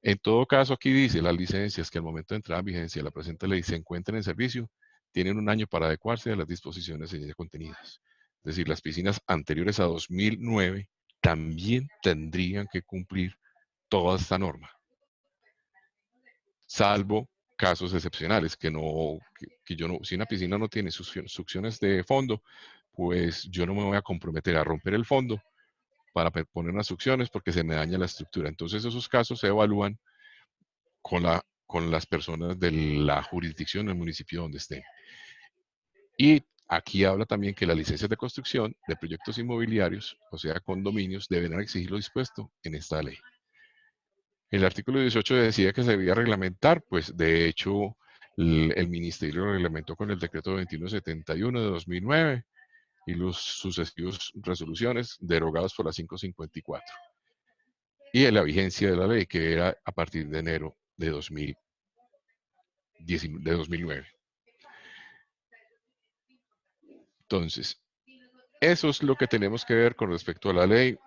En todo caso, aquí dice, las licencias que al momento de entrada en vigencia de la presente ley se encuentren en servicio, tienen un año para adecuarse a las disposiciones en ella contenidas. Es decir, las piscinas anteriores a 2009 también tendrían que cumplir toda esta norma, salvo casos excepcionales, que yo no, si una piscina no tiene succiones de fondo, pues yo no me voy a comprometer a romper el fondo para poner unas succiones porque se me daña la estructura. Entonces esos casos se evalúan con las personas de la jurisdicción del municipio donde estén. Y aquí habla también que las licencias de construcción de proyectos inmobiliarios, o sea, condominios, deberán exigir lo dispuesto en esta ley. El artículo 18 decía que se debía reglamentar, pues de hecho el ministerio lo reglamentó con el decreto 2171 de 2009 y los sucesivos resoluciones derogados por la 554. Y en la vigencia de la ley, que era a partir de enero de 2009. Entonces, eso es lo que tenemos que ver con respecto a la ley,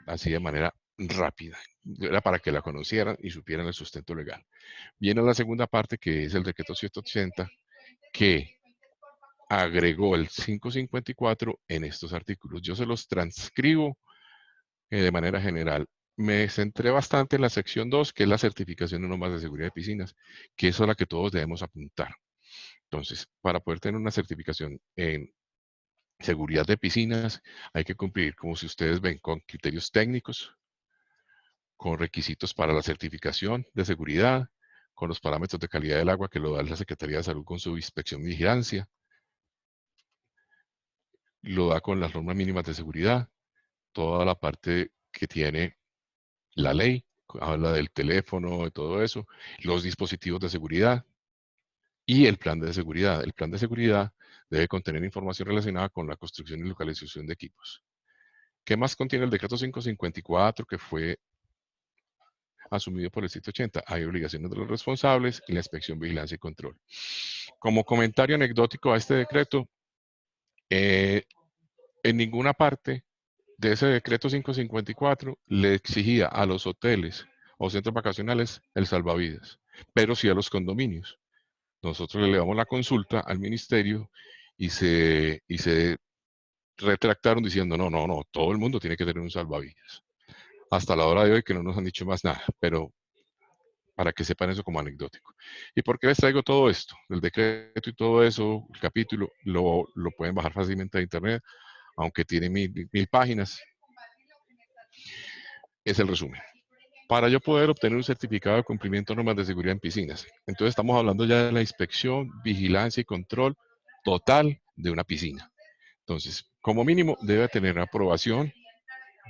así de manera rápida. Era para que la conocieran y supieran el sustento legal. Viene la segunda parte, que es el decreto 180, que agregó el 554 en estos artículos. Yo se los transcribo de manera general. Me centré bastante en la sección 2, que es la certificación de normas de seguridad de piscinas, que es a la que todos debemos apuntar. Entonces, para poder tener una certificación en seguridad de piscinas, hay que cumplir, como si ustedes ven, con criterios técnicos, con requisitos para la certificación de seguridad, con los parámetros de calidad del agua que lo da la Secretaría de Salud con su inspección y vigilancia, lo da con las normas mínimas de seguridad, toda la parte que tiene la ley, habla del teléfono, de todo eso, los dispositivos de seguridad y el plan de seguridad. El plan de seguridad debe contener información relacionada con la construcción y localización de equipos. ¿Qué más contiene el decreto 554 que fue asumido por el 180? Hay obligaciones de los responsables y la inspección, vigilancia y control. Como comentario anecdótico a este decreto, en ninguna parte de ese decreto 554 le exigía a los hoteles o centros vacacionales el salvavidas, pero sí a los condominios. Nosotros le elevamos la consulta al ministerio y se retractaron diciendo, no, todo el mundo tiene que tener un salvavidas. Hasta la hora de hoy que no nos han dicho más nada, pero para que sepan eso como anecdótico. ¿Y por qué les traigo todo esto? El decreto y todo eso, el capítulo, lo pueden bajar fácilmente de internet, aunque tiene mil páginas. Es el resumen. Para yo poder obtener un certificado de cumplimiento de normas de seguridad en piscinas. Entonces estamos hablando ya de la inspección, vigilancia y control total de una piscina. Entonces, como mínimo, debe tener aprobación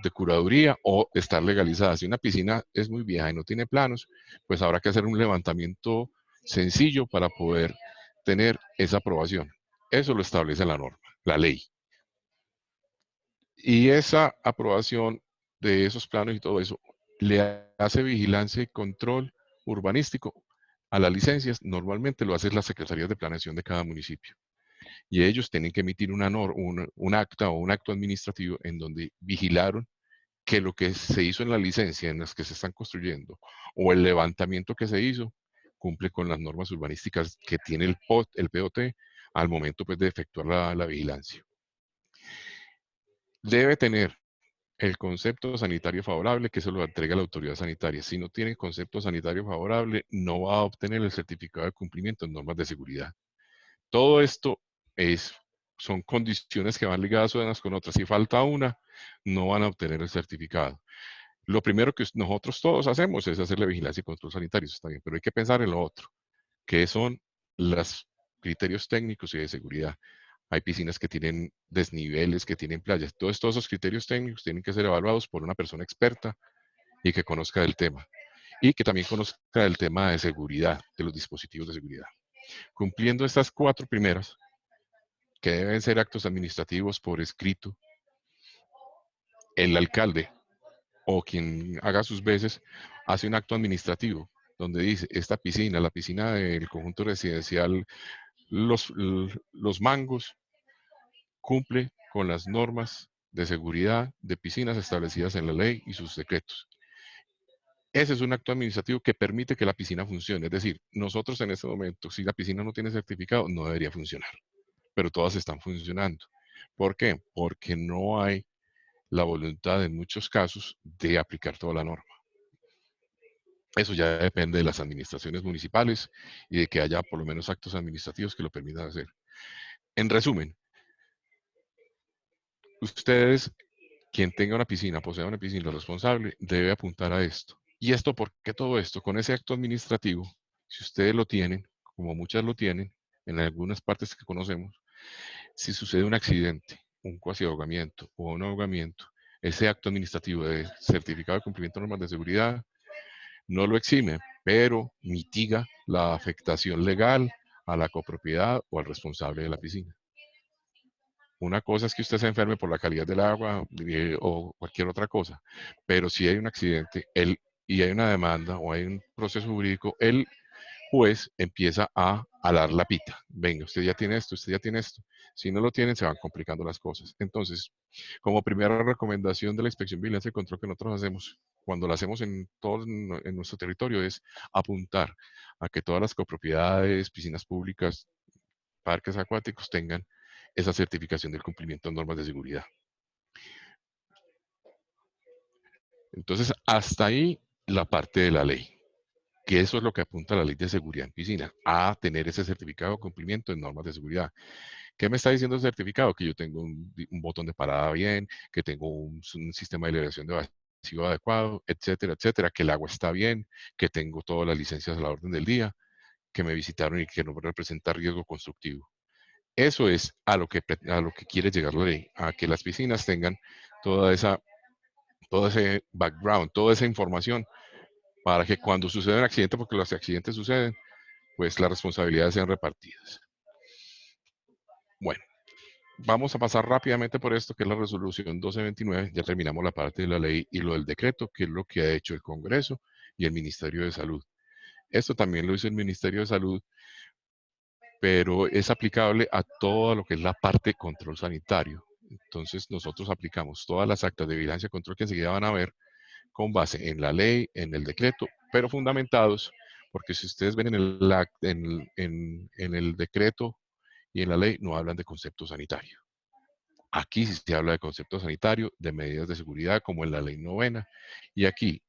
de curaduría o estar legalizada. Si una piscina es muy vieja y no tiene planos, pues habrá que hacer un levantamiento sencillo para poder tener esa aprobación. Eso lo establece la norma, la ley. Y esa aprobación de esos planos y todo eso le hace vigilancia y control urbanístico a las licencias. Normalmente lo hacen las secretarías de planeación de cada municipio. Y ellos tienen que emitir un acta o un acto administrativo en donde vigilaron que lo que se hizo en la licencia en las que se están construyendo o el levantamiento que se hizo cumple con las normas urbanísticas que tiene el POT al momento pues, de efectuar la vigilancia. Debe tener el concepto sanitario favorable, que eso lo entrega la autoridad sanitaria. Si no tiene concepto sanitario favorable, no va a obtener el certificado de cumplimiento en normas de seguridad. Todo esto son condiciones que van ligadas unas con otras. Si falta una, no van a obtener el certificado. Lo primero que nosotros todos hacemos es hacerle vigilancia y control sanitarios, está bien, pero hay que pensar en lo otro, que son los criterios técnicos y de seguridad. Hay piscinas que tienen desniveles, que tienen playas. Todos esos criterios técnicos tienen que ser evaluados por una persona experta y que conozca del tema. Y que también conozca el tema de seguridad, de los dispositivos de seguridad. Cumpliendo estas 4 primeras, que deben ser actos administrativos por escrito, el alcalde o quien haga sus veces hace un acto administrativo donde dice, esta piscina, la piscina del conjunto residencial Los Mangos, cumple con las normas de seguridad de piscinas establecidas en la ley y sus decretos. Ese es un acto administrativo que permite que la piscina funcione. Es decir, nosotros en este momento, si la piscina no tiene certificado, no debería funcionar. Pero todas están funcionando. ¿Por qué? Porque no hay la voluntad en muchos casos de aplicar toda la norma. Eso ya depende de las administraciones municipales y de que haya por lo menos actos administrativos que lo permitan hacer. En resumen, ustedes, quien tenga una piscina, posea una piscina responsable, debe apuntar a esto. ¿Y esto por qué todo esto? Con ese acto administrativo, si ustedes lo tienen, como muchas lo tienen, en algunas partes que conocemos, si sucede un accidente, un cuasi ahogamiento o un ahogamiento, ese acto administrativo de certificado de cumplimiento de normas de seguridad no lo exime, pero mitiga la afectación legal a la copropiedad o al responsable de la piscina. Una cosa es que usted se enferme por la calidad del agua o cualquier otra cosa, pero si hay un accidente y hay una demanda o hay un proceso jurídico, el juez empieza a alar la pita. Venga, usted ya tiene esto, usted ya tiene esto. Si no lo tienen, se van complicando las cosas. Entonces, como primera recomendación de la inspección, vigilancia y control que nosotros hacemos, cuando lo hacemos en todo en nuestro territorio, es apuntar a que todas las copropiedades, piscinas públicas, parques acuáticos tengan esa certificación del cumplimiento de normas de seguridad. Entonces, hasta ahí la parte de la ley, que eso es lo que apunta la ley de seguridad en piscina, a tener ese certificado de cumplimiento de normas de seguridad. ¿Qué me está diciendo el certificado? Que yo tengo un botón de parada bien, que tengo un sistema de liberación de vacío adecuado, etcétera, etcétera, que el agua está bien, que tengo todas las licencias a la orden del día, que me visitaron y que no representa riesgo constructivo. Eso es a lo que quiere llegar la ley, a que las piscinas tengan todo ese background, toda esa información, para que cuando suceda un accidente, porque los accidentes suceden, pues las responsabilidades sean repartidas. Bueno, vamos a pasar rápidamente por esto, que es la resolución 1229. Ya terminamos la parte de la ley y lo del decreto, que es lo que ha hecho el Congreso y el Ministerio de Salud. Esto también lo hizo el Ministerio de Salud, pero es aplicable a todo lo que es la parte de control sanitario. Entonces nosotros aplicamos todas las actas de vigilancia y control que enseguida van a ver, con base en la ley, en el decreto, pero fundamentados, porque si ustedes ven en el decreto y en la ley, no hablan de concepto sanitario. Aquí sí se habla de concepto sanitario, de medidas de seguridad, como en la ley 9ª. Y aquí,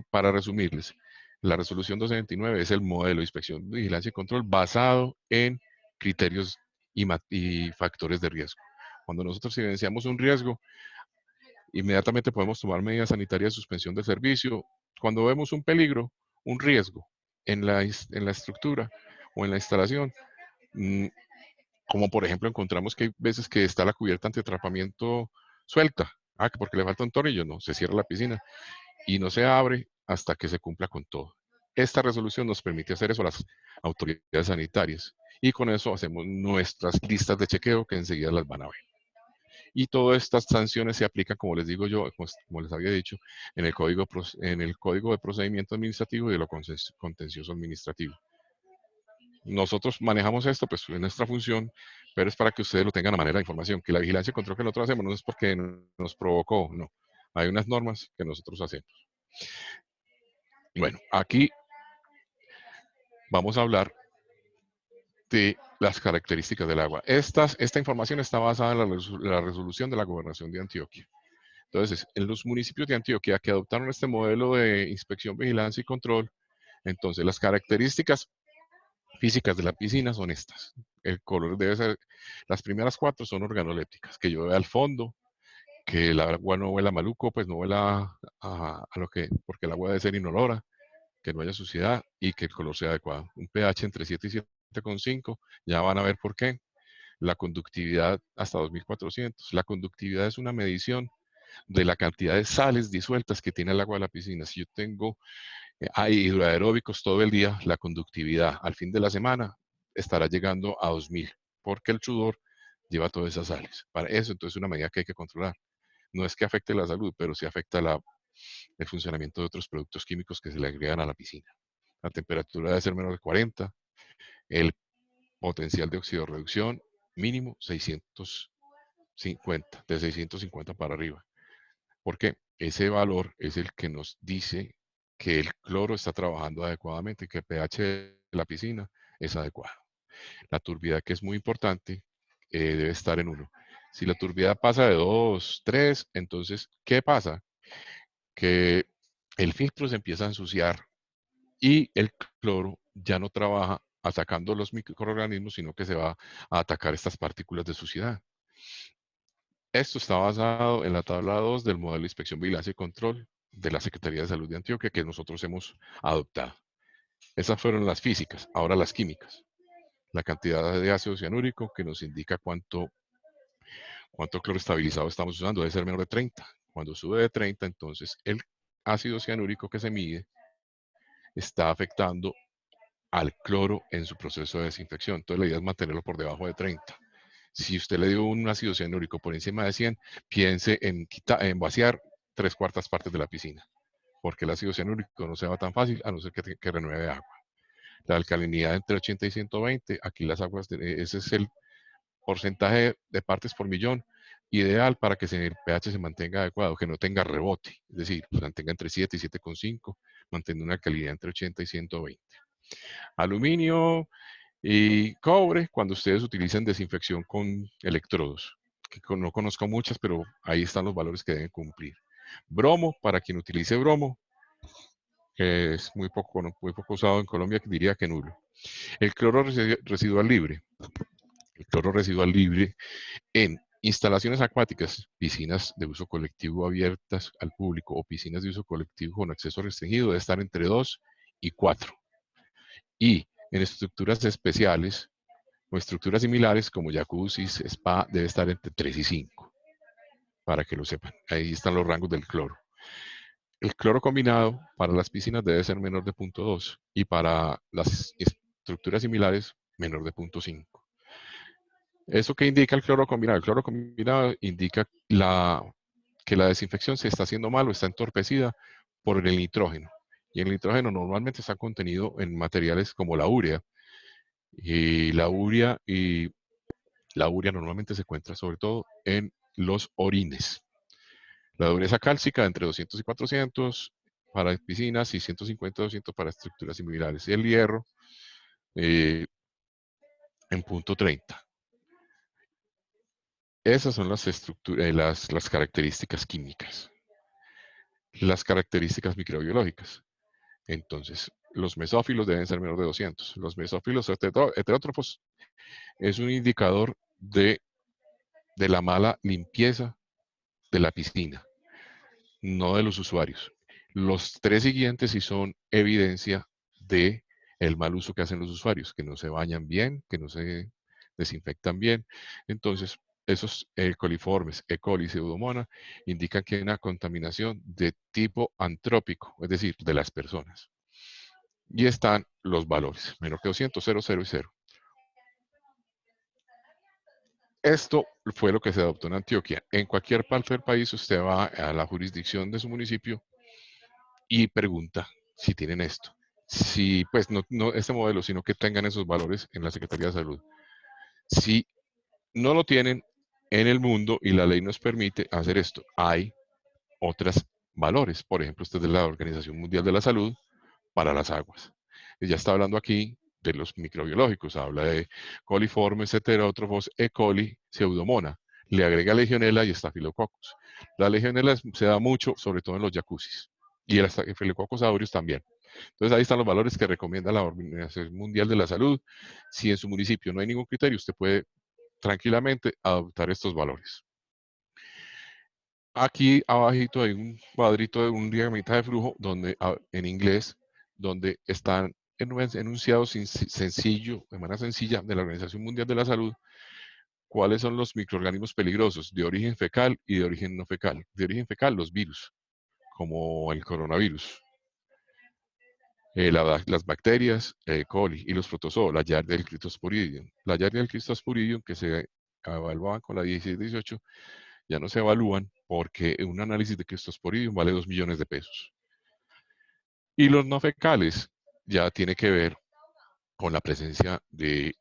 para resumirles, la resolución 229 es el modelo de inspección, vigilancia y control basado en criterios y factores de riesgo. Cuando nosotros evidenciamos un riesgo, inmediatamente podemos tomar medidas sanitarias de suspensión del servicio. Cuando vemos un peligro, un riesgo en la estructura o en la instalación, como por ejemplo encontramos que hay veces que está la cubierta antiatrapamiento suelta, porque le falta un tornillo, no, se cierra la piscina y no se abre hasta que se cumpla con todo. Esta resolución nos permite hacer eso a las autoridades sanitarias y con eso hacemos nuestras listas de chequeo que enseguida las van a ver. Y todas estas sanciones se aplican, como les digo yo, como les había dicho, en el Código de Procedimiento Administrativo y de lo Contencioso Administrativo. Nosotros manejamos esto, pues en nuestra función, pero es para que ustedes lo tengan a manera de información, que la vigilancia y control que nosotros hacemos no es porque nos provocó, no. Hay unas normas que nosotros hacemos. Bueno, aquí vamos a hablar de las características del agua. Esta información está basada en la resolución de la Gobernación de Antioquia. Entonces, en los municipios de Antioquia que adoptaron este modelo de inspección, vigilancia y control, entonces las características físicas de la piscina son estas. El color debe ser, las primeras 4 son organolépticas, que llueve al fondo, que el agua no huela maluco, pues no huela porque el agua debe ser inolora, que no haya suciedad y que el color sea adecuado. Un pH entre 7 y 7,5, ya van a ver por qué. La conductividad hasta 2400. La conductividad es una medición de la cantidad de sales disueltas que tiene el agua de la piscina. Si yo tengo hidroaeróbicos todo el día, la conductividad al fin de la semana estará llegando a 2000, porque el sudor lleva todas esas sales. Para eso, entonces, es una medida que hay que controlar. No es que afecte la salud, pero sí afecta el funcionamiento de otros productos químicos que se le agregan a la piscina. La temperatura debe ser menor de 40, el potencial de oxidorreducción mínimo 650, de 650 para arriba. Porque ese valor es el que nos dice que el cloro está trabajando adecuadamente, que el pH de la piscina es adecuado. La turbidez, que es muy importante, debe estar en 1. Si la turbidez pasa de 2, 3, entonces, ¿qué pasa? Que el filtro se empieza a ensuciar y el cloro ya no trabaja atacando los microorganismos, sino que se va a atacar estas partículas de suciedad. Esto está basado en la tabla 2 del modelo de inspección, vigilancia y control de la Secretaría de Salud de Antioquia, que nosotros hemos adoptado. Esas fueron las físicas. Ahora las químicas. La cantidad de ácido cianúrico, que nos indica cuánto cloro estabilizado estamos usando, debe ser menor de 30. Cuando sube de 30, entonces el ácido cianúrico que se mide está afectando al cloro en su proceso de desinfección. Entonces la idea es mantenerlo por debajo de 30. Si usted le dio un ácido cianúrico por encima de 100, piense en vaciar 3/4 partes de la piscina, porque el ácido cianúrico no se va tan fácil a no ser que renueve agua. La alcalinidad entre 80 y 120, aquí las aguas, ese es el porcentaje de partes por millón ideal para que el pH se mantenga adecuado, que no tenga rebote, es decir, se mantenga entre 7 y 7,5, manteniendo una alcalinidad entre 80 y 120. Aluminio y cobre cuando ustedes utilicen desinfección con electrodos, que no conozco muchas, pero ahí están los valores que deben cumplir. Bromo, para quien utilice bromo, que es muy poco usado en Colombia, diría que nulo. El cloro residual libre. El cloro residual libre en instalaciones acuáticas, piscinas de uso colectivo abiertas al público o piscinas de uso colectivo con acceso restringido, debe estar entre 2 y 4. Y en estructuras especiales o estructuras similares como jacuzzis, spa, debe estar entre 3 y 5, para que lo sepan. Ahí están los rangos del cloro. El cloro combinado para las piscinas debe ser menor de 0,2 y para las estructuras similares menor de 0,5. ¿Eso qué indica el cloro combinado? El cloro combinado indica que la desinfección se está haciendo mal o está entorpecida por el nitrógeno. Y el nitrógeno normalmente está contenido en materiales como la urea. Y la urea normalmente se encuentra sobre todo en los orines. La dureza cálcica entre 200 y 400 para piscinas y 150 y 200 para estructuras similares. Y el hierro en punto 30. Esas son las estructuras, las características químicas. Las características microbiológicas. Entonces, los mesófilos deben ser menor de 200. Los mesófilos heterótrofos es un indicador de la mala limpieza de la piscina, no de los usuarios. Los tres siguientes sí son evidencia de el mal uso que hacen los usuarios, que no se bañan bien, que no se desinfectan bien. Entonces, esos coliformes, E. coli y Pseudomonas, indican que hay una contaminación de tipo antrópico, es decir, de las personas. Y están los valores, menor que 200, 0, 0 y 0. Esto fue lo que se adoptó en Antioquia. En cualquier parte del país usted va a la jurisdicción de su municipio y pregunta si tienen esto. Si, pues, no este modelo, sino que tengan esos valores en la Secretaría de Salud. Si no lo tienen en el mundo y la ley nos permite hacer esto, hay otros valores. Por ejemplo, este es de la Organización Mundial de la Salud para las aguas. Ya está hablando aquí de los microbiológicos, habla de coliformes, heterótrofos, E. coli, Pseudomonas. Le agrega Legionella y Staphylococcus. La Legionella se da mucho, sobre todo en los jacuzzis. Y el Staphylococcus aureus también. Entonces ahí están los valores que recomienda la Organización Mundial de la Salud. Si en su municipio no hay ningún criterio, usted puede tranquilamente adoptar estos valores. Aquí abajito hay un cuadrito de un diagramita de flujo donde, en inglés, donde están enunciados sencillo, de manera sencilla, de la Organización Mundial de la Salud, cuáles son los microorganismos peligrosos de origen fecal y de origen no fecal. De origen fecal, los virus, como el coronavirus, las bacterias, E. coli y los protozoos, la Yardia del Cryptosporidium. La Yardia del Cryptosporidium, que se evaluaban con la 16-18, ya no se evalúan porque un análisis de Cryptosporidium vale 2 millones de pesos. Y los no fecales ya tiene que ver con la presencia de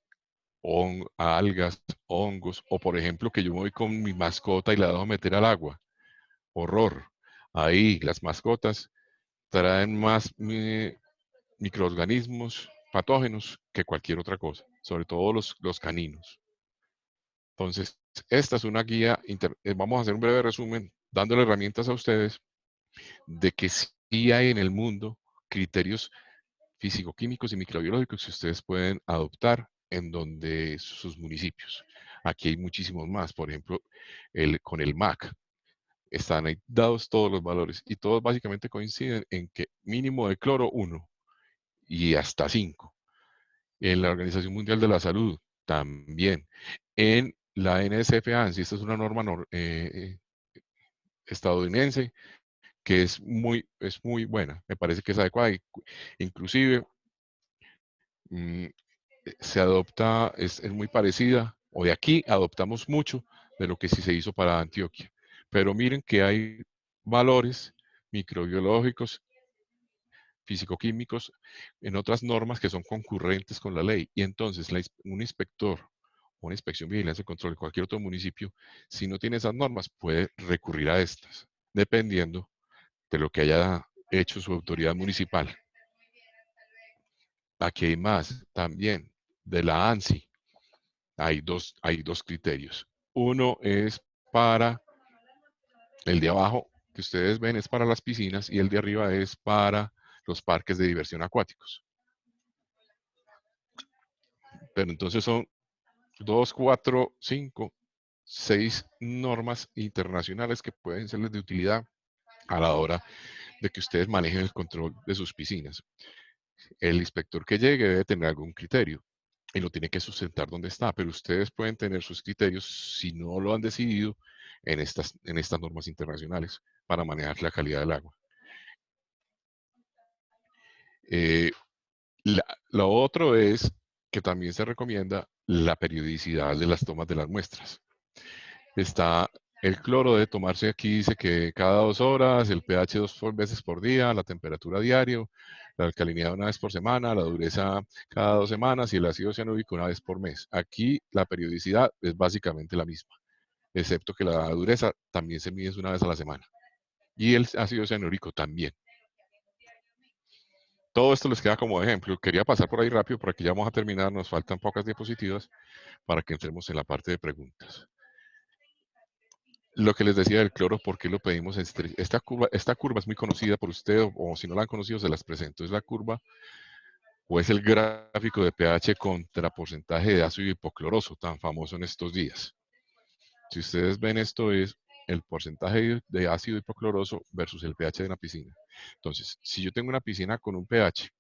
algas, hongos, o por ejemplo que yo me voy con mi mascota y la dejo meter al agua. Horror. Ahí las mascotas traen más microorganismos patógenos que cualquier otra cosa, sobre todo los caninos. Entonces, esta es una guía, vamos a hacer un breve resumen, dándole herramientas a ustedes de que sí hay en el mundo criterios físico-químicos y microbiológicos que ustedes pueden adoptar en donde sus municipios. Aquí hay muchísimos más, por ejemplo, con el MAC. Están ahí dados todos los valores y todos básicamente coinciden en que mínimo de cloro 1 y hasta 5. En la Organización Mundial de la Salud también. En la NSF-ANSI, esta es una norma estadounidense que es muy buena, me parece que es adecuada. Inclusive se adopta, es muy parecida, o de aquí adoptamos mucho de lo que sí se hizo para Antioquia. Pero miren que hay valores microbiológicos, físico-químicos, en otras normas que son concurrentes con la ley. Y entonces un inspector, una inspección, vigilancia y control de cualquier otro municipio, si no tiene esas normas, puede recurrir a estas, dependiendo de lo que haya hecho su autoridad municipal. Aquí hay más también, de la ANSI. Hay dos criterios. Uno es para el de abajo, que ustedes ven, es para las piscinas, y el de arriba es para los parques de diversión acuáticos. Pero entonces son 2, 4, 5, 6 normas internacionales que pueden serles de utilidad a la hora de que ustedes manejen el control de sus piscinas. El inspector que llegue debe tener algún criterio y lo tiene que sustentar donde está, pero ustedes pueden tener sus criterios, si no lo han decidido, en estas normas internacionales para manejar la calidad del agua. Lo otro es que también se recomienda la periodicidad de las tomas de las muestras. Está el cloro de tomarse, aquí dice que cada 2 horas, el pH 2 veces por día, la temperatura diario, la alcalinidad una vez por semana, la dureza cada 2 semanas y el ácido cianúrico una vez por mes. Aquí la periodicidad es básicamente la misma, excepto que la dureza también se mide una vez a la semana. Y el ácido cianúrico también. Todo esto les queda como ejemplo. Quería pasar por ahí rápido porque ya vamos a terminar. Nos faltan pocas diapositivas para que entremos en la parte de preguntas. Lo que les decía del cloro, ¿por qué lo pedimos? Esta curva es muy conocida por usted, o si no la han conocido, se las presento. Es la curva, o es el gráfico de pH contra porcentaje de ácido hipocloroso, tan famoso en estos días. Si ustedes ven esto, es el porcentaje de ácido hipocloroso versus el pH de una piscina. Entonces, si yo tengo una piscina con un pH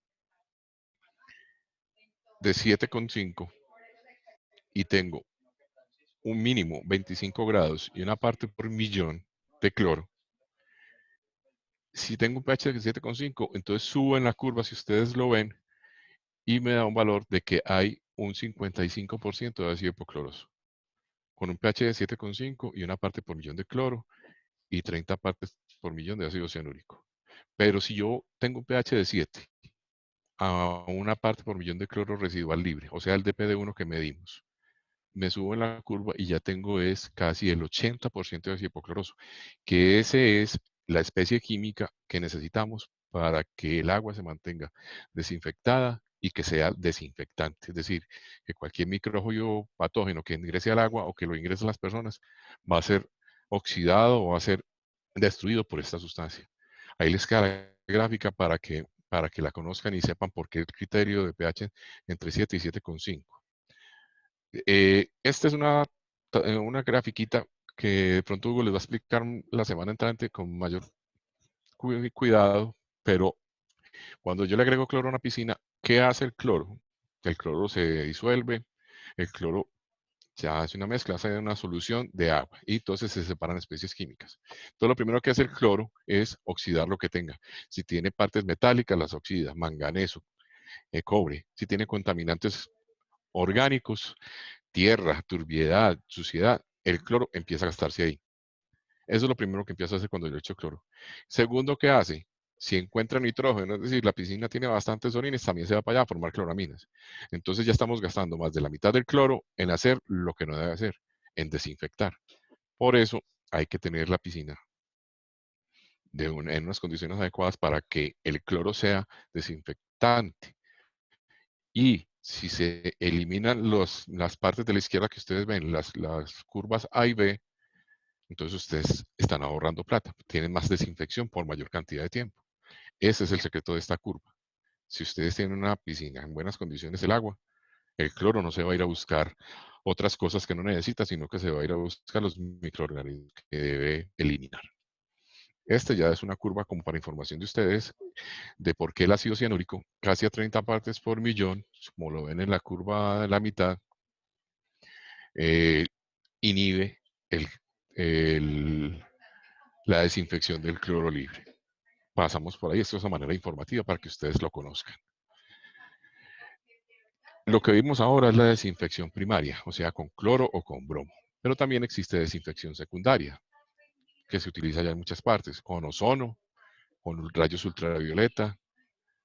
de 7,5 y tengo un mínimo 25 grados y una parte por millón de cloro, si tengo un pH de 7,5, entonces subo en la curva, si ustedes lo ven, y me da un valor de que hay un 55% de ácido hipocloroso, con un pH de 7,5 y una parte por millón de cloro y 30 partes por millón de ácido cianúrico. Pero si yo tengo un pH de 7 a una parte por millón de cloro residual libre, o sea, el DPD1 que medimos, me subo en la curva y ya tengo es casi el 80% de ácido hipocloroso, que ese es la especie química que necesitamos para que el agua se mantenga desinfectada y que sea desinfectante. Es decir, que cualquier micrófono patógeno que ingrese al agua o que lo ingresen las personas va a ser oxidado o va a ser destruido por esta sustancia. Ahí les queda la gráfica para que la conozcan y sepan por qué el criterio de pH entre 7 y 7,5. Esta es una grafiquita que de pronto Hugo les va a explicar la semana entrante con mayor cuidado, pero cuando yo le agrego cloro a una piscina, ¿qué hace el cloro? El cloro se disuelve, el cloro se hace una mezcla, hace una solución de agua y entonces se separan especies químicas. Entonces lo primero que hace el cloro es oxidar lo que tenga. Si tiene partes metálicas, las oxida, manganeso, cobre. Si tiene contaminantes orgánicos, tierra, turbiedad, suciedad, el cloro empieza a gastarse ahí. Eso es lo primero que empieza a hacer cuando yo echo cloro. Segundo, ¿qué hace? Si encuentra nitrógeno, es decir, la piscina tiene bastantes orines, también se va para allá a formar cloraminas. Entonces ya estamos gastando más de la mitad del cloro en hacer lo que no debe hacer, en desinfectar. Por eso hay que tener la piscina en unas condiciones adecuadas para que el cloro sea desinfectante. Y si se eliminan las partes de la izquierda que ustedes ven, las curvas A y B, entonces ustedes están ahorrando plata, tienen más desinfección por mayor cantidad de tiempo. Ese es el secreto de esta curva. Si ustedes tienen una piscina en buenas condiciones del agua, el cloro no se va a ir a buscar otras cosas que no necesita, sino que se va a ir a buscar los microorganismos que debe eliminar. Esta ya es una curva como para información de ustedes de por qué el ácido cianúrico, casi a 30 partes por millón, como lo ven en la curva de la mitad, inhibe la desinfección del cloro libre. Pasamos por ahí, esto es de manera informativa para que ustedes lo conozcan. Lo que vimos ahora es la desinfección primaria, o sea, con cloro o con bromo. Pero también existe desinfección secundaria, que se utiliza ya en muchas partes, con ozono, con rayos ultravioleta,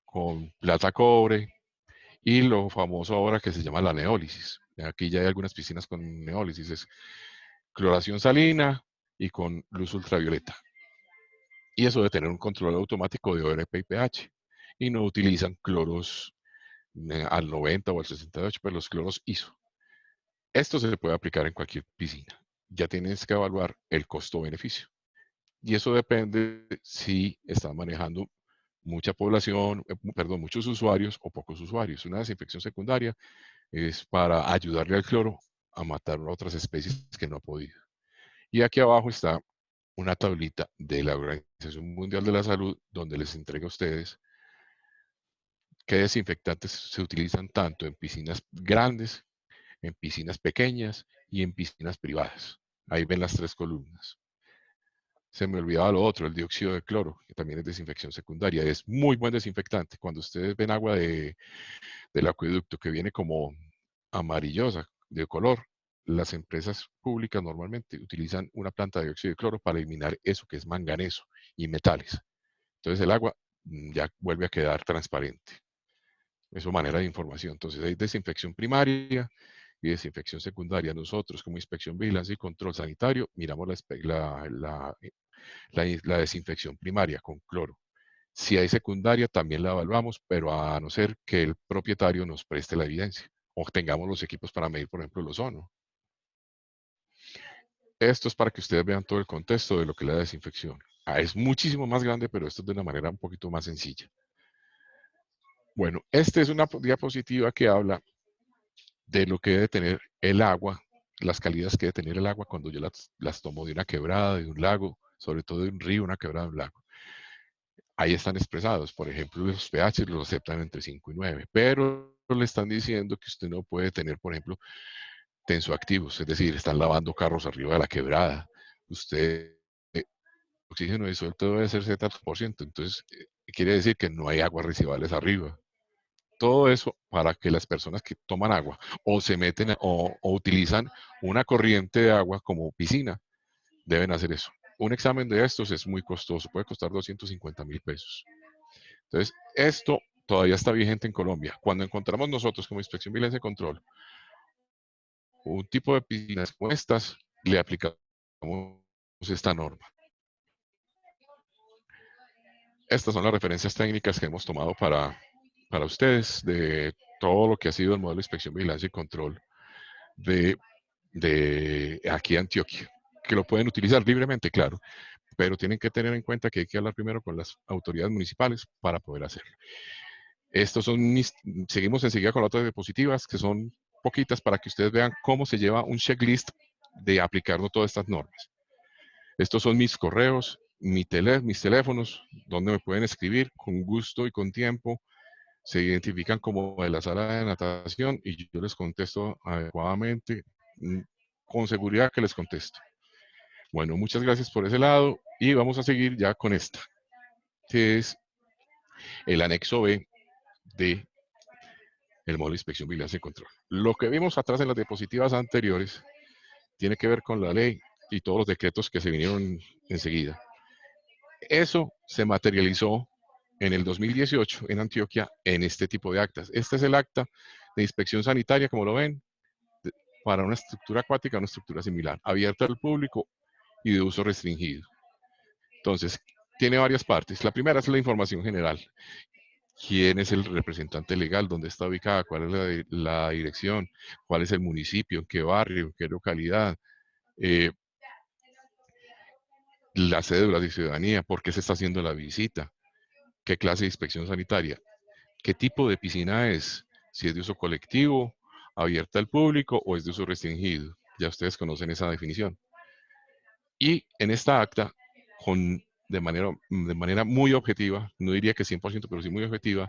con plata cobre, y lo famoso ahora que se llama la neólisis. Aquí ya hay algunas piscinas con neólisis, es cloración salina y con luz ultravioleta. Y eso de tener un control automático de ORP y pH. Y no utilizan cloros al 90 o al 68, pero los cloros ISO. Esto se puede aplicar en cualquier piscina. Ya tienes que evaluar el costo-beneficio. Y eso depende si están manejando mucha población, perdón, muchos usuarios o pocos usuarios. Una desinfección secundaria es para ayudarle al cloro a matar a otras especies que no ha podido. Y aquí abajo está una tablita de la Organización Mundial de la Salud donde les entrega a ustedes qué desinfectantes se utilizan tanto en piscinas grandes, en piscinas pequeñas y en piscinas privadas. Ahí ven las tres columnas. Se me olvidaba lo otro, el dióxido de cloro, que también es desinfección secundaria. Es muy buen desinfectante. Cuando ustedes ven agua del acueducto que viene como amarillosa de color, las empresas públicas normalmente utilizan una planta de dióxido de cloro para eliminar eso que es manganeso y metales. Entonces el agua ya vuelve a quedar transparente. Es su manera de información. Entonces hay desinfección primaria y desinfección secundaria. Nosotros, como Inspección, Vigilancia y Control Sanitario, miramos la desinfección primaria con cloro. Si hay secundaria, también la evaluamos, pero a no ser que el propietario nos preste la evidencia o tengamos los equipos para medir, por ejemplo, el ozono. Esto es para que ustedes vean todo el contexto de lo que es la desinfección. Es muchísimo más grande, pero esto es de una manera un poquito más sencilla. Bueno, esta es una diapositiva que habla de lo que debe tener el agua, las calidades que debe tener el agua cuando yo las tomo de una quebrada, de un lago, sobre todo de un río, una quebrada, de un lago. Ahí están expresados, por ejemplo, los pH los aceptan entre 5 y 9, pero le están diciendo que usted no puede tener, por ejemplo, tensoactivos, es decir, están lavando carros arriba de la quebrada, usted, oxígeno disuelto debe ser 70%, entonces quiere decir que no hay aguas residuales arriba. Todo eso para que las personas que toman agua o se meten o utilizan una corriente de agua como piscina, deben hacer eso. Un examen de estos es muy costoso, puede costar 250.000 pesos. Entonces, esto todavía está vigente en Colombia. Cuando encontramos nosotros como Inspección, Vigilancia y Control un tipo de piscinas como estas, le aplicamos esta norma. Estas son las referencias técnicas que hemos tomado para ustedes de todo lo que ha sido el modelo de inspección, vigilancia y control de aquí a Antioquia, que lo pueden utilizar libremente, claro, pero tienen que tener en cuenta que hay que hablar primero con las autoridades municipales para poder hacerlo. Estos son seguimos enseguida con las otras diapositivas, que son poquitas para que ustedes vean cómo se lleva un checklist de aplicarnos todas estas normas. Estos son mis correos, mis teléfonos, donde me pueden escribir con gusto y con tiempo. Se identifican como de la sala de natación y yo les contesto adecuadamente, con seguridad que les contesto. Bueno, muchas gracias por ese lado y vamos a seguir ya con esta, que es el anexo B de el módulo de inspección, vigilancia y control. Lo que vimos atrás en las diapositivas anteriores tiene que ver con la ley y todos los decretos que se vinieron enseguida. Eso se materializó en el 2018 en Antioquia en este tipo de actas. Este es el acta de inspección sanitaria, como lo ven, para una estructura acuática, una estructura similar, abierta al público y de uso restringido. Entonces, tiene varias partes. La primera es la información general. ¿Quién es el representante legal? ¿Dónde está ubicada? ¿Cuál es la dirección? ¿Cuál es el municipio? ¿En qué barrio? ¿En qué localidad? La cédula de ciudadanía. ¿Por qué se está haciendo la visita? ¿Qué clase de inspección sanitaria? ¿Qué tipo de piscina es? Si es de uso colectivo, abierta al público o es de uso restringido. Ya ustedes conocen esa definición. Y en esta acta, de manera muy objetiva, no diría que 100%, pero sí muy objetiva,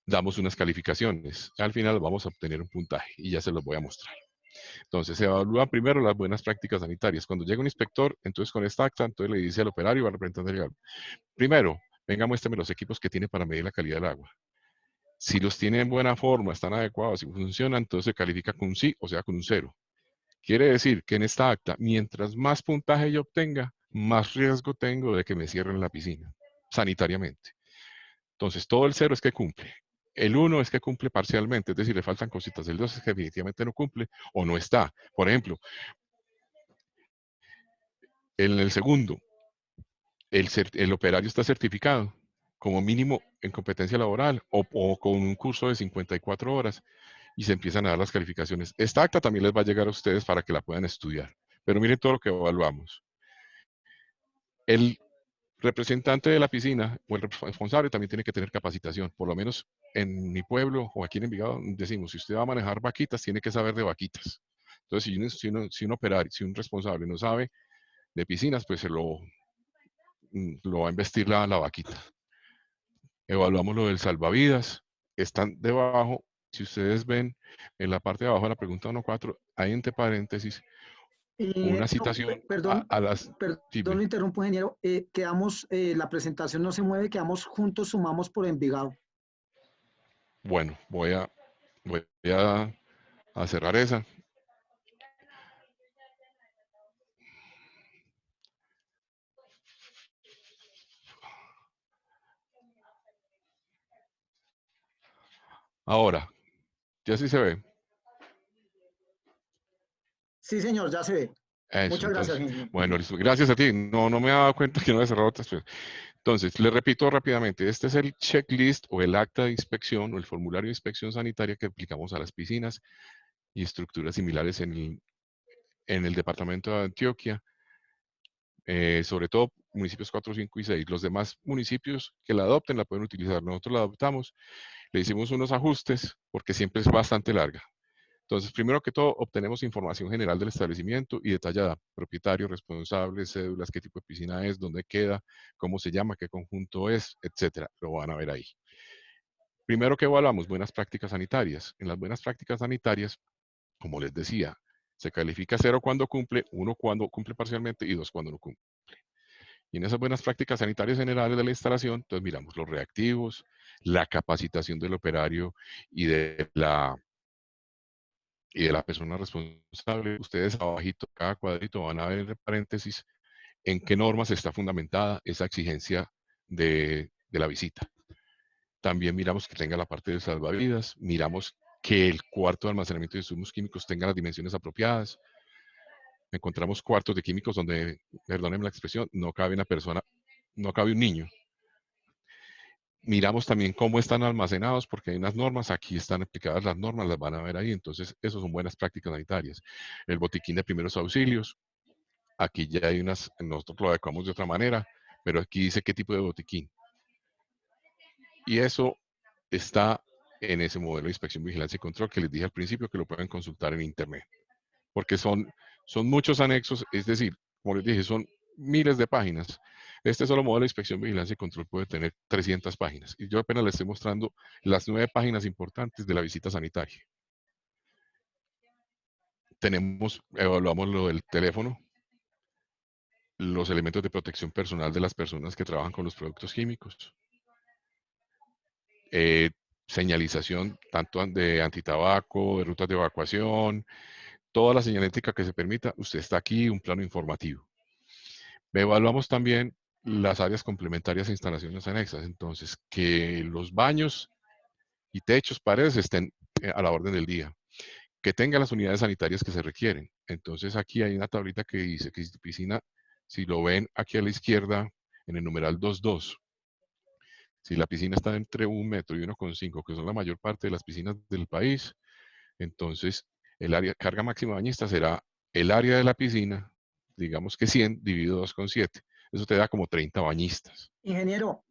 damos unas calificaciones. Al final vamos a obtener un puntaje y ya se los voy a mostrar. Entonces, se evalúan primero las buenas prácticas sanitarias. Cuando llega un inspector, entonces con esta acta, entonces le dice al operario o al representante legal, primero, venga, muéstrame los equipos que tiene para medir la calidad del agua. Si los tiene en buena forma, están adecuados y funcionan, entonces se califica con un sí, o sea, con un 0. Quiere decir que en esta acta, mientras más puntaje yo obtenga, más riesgo tengo de que me cierren la piscina, sanitariamente. Entonces, todo el 0 es que cumple. El 1 es que cumple parcialmente, es decir, le faltan cositas. El 2 es que definitivamente no cumple o no está. Por ejemplo, en el segundo, el operario está certificado como mínimo en competencia laboral o con un curso de 54 horas y se empiezan a dar las calificaciones. Esta acta también les va a llegar a ustedes para que la puedan estudiar. Pero miren todo lo que evaluamos. El representante de la piscina o el responsable también tiene que tener capacitación. Por lo menos en mi pueblo o aquí en Envigado decimos, si usted va a manejar vaquitas, tiene que saber de vaquitas. Entonces, si un operario, si un responsable no sabe de piscinas, pues lo va a investir la vaquita. Evaluamos lo del salvavidas. Están debajo, si ustedes ven en la parte de abajo de la pregunta 1.4, hay entre paréntesis una citación Perdón, a las... perdón, Dime. lo interrumpo, ingeniero. Quedamos, la presentación no se mueve, quedamos juntos, sumamos por Envigado. Bueno, voy a cerrar esa. Ahora, ya sí se ve. Sí, señor, ya se ve. Eso, Muchas gracias, entonces, ingeniero. bueno, listo. Gracias a ti. No, no me he dado cuenta que no he cerrado otras cosas. Entonces, le repito rápidamente, este es el checklist o el acta de inspección o el formulario de inspección sanitaria que aplicamos a las piscinas y estructuras similares en el departamento de Antioquia, sobre todo municipios 4, 5 y 6. Los demás municipios que la adopten la pueden utilizar. Nosotros la adoptamos, le hicimos unos ajustes porque siempre es bastante larga. Entonces, primero que todo, obtenemos información general del establecimiento y detallada, propietario, responsables, cédulas, qué tipo de piscina es, dónde queda, cómo se llama, qué conjunto es, etcétera. Lo van a ver ahí. Primero que evaluamos, buenas prácticas sanitarias. En las buenas prácticas sanitarias, como les decía, se califica 0 cuando cumple, 1 cuando cumple parcialmente y 2 cuando no cumple. Y en esas buenas prácticas sanitarias generales de la instalación, entonces miramos los reactivos, la capacitación del operario y de la persona responsable. Ustedes abajito, cada cuadrito, van a ver en paréntesis en qué normas está fundamentada esa exigencia de la visita. También miramos que tenga la parte de salvavidas, miramos que el cuarto de almacenamiento de insumos químicos tenga las dimensiones apropiadas. Encontramos cuartos de químicos donde, perdónenme la expresión, no cabe una persona, no cabe un niño. Miramos también cómo están almacenados, porque hay unas normas, aquí están aplicadas las normas, las van a ver ahí, entonces eso son buenas prácticas sanitarias. El botiquín de primeros auxilios, aquí ya hay unas, nosotros lo adecuamos de otra manera, pero aquí dice qué tipo de botiquín. Y eso está en ese modelo de inspección, vigilancia y control que les dije al principio que lo pueden consultar en internet, porque son muchos anexos, es decir, como les dije, son miles de páginas. Este solo modelo de inspección, vigilancia y control puede tener 300 páginas. Y yo apenas les estoy mostrando las 9 páginas importantes de la visita sanitaria. Evaluamos lo del teléfono, los elementos de protección personal de las personas que trabajan con los productos químicos, señalización tanto de antitabaco, de rutas de evacuación, toda la señalética que se permita. Usted está aquí, un plano informativo. Evaluamos también las áreas complementarias e instalaciones anexas. Entonces, que los baños y techos, paredes estén a la orden del día. Que tengan las unidades sanitarias que se requieren. Entonces, aquí hay una tablita que dice que piscina, si lo ven aquí a la izquierda, en el numeral 2.2, si la piscina está entre 1 metro y 1,5, que son la mayor parte de las piscinas del país, entonces el área carga máxima bañista será el área de la piscina, digamos que 100 dividido 2,7. Eso te da como 30 bañistas. Ingeniero,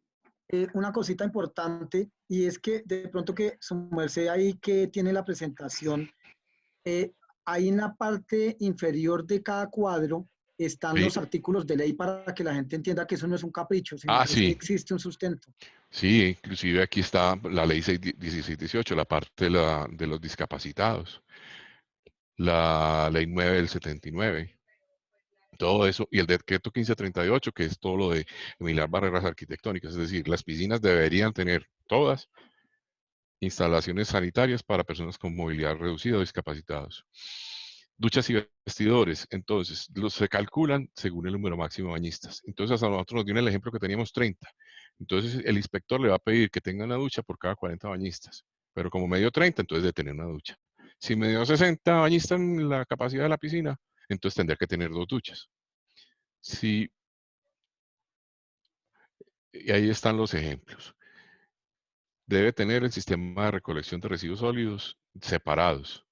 una cosita importante y es que de pronto que su merced ahí que tiene la presentación, eh, ahí en la parte inferior de cada cuadro están ¿Sí? los artículos de ley para que la gente entienda que eso no es un capricho, sino Ah, que es que sí. existe un sustento. Sí, inclusive aquí está la ley 1618, la parte de los discapacitados, la ley 9 del 79, todo eso, y el decreto 1538, que es todo lo de eliminar barreras arquitectónicas, es decir, las piscinas deberían tener todas instalaciones sanitarias para personas con movilidad reducida o discapacitados. Duchas y vestidores, entonces, los se calculan según el número máximo de bañistas. Entonces, a nosotros nos dio el ejemplo que teníamos 30. Entonces, el inspector le va a pedir que tenga una ducha por cada 40 bañistas. Pero como me dio 30, entonces de tener una ducha. Si me dio 60 bañistas en la capacidad de la piscina, entonces tendría que tener 2 duchas. Sí, y ahí están los ejemplos. Debe tener el sistema de recolección de residuos sólidos separados.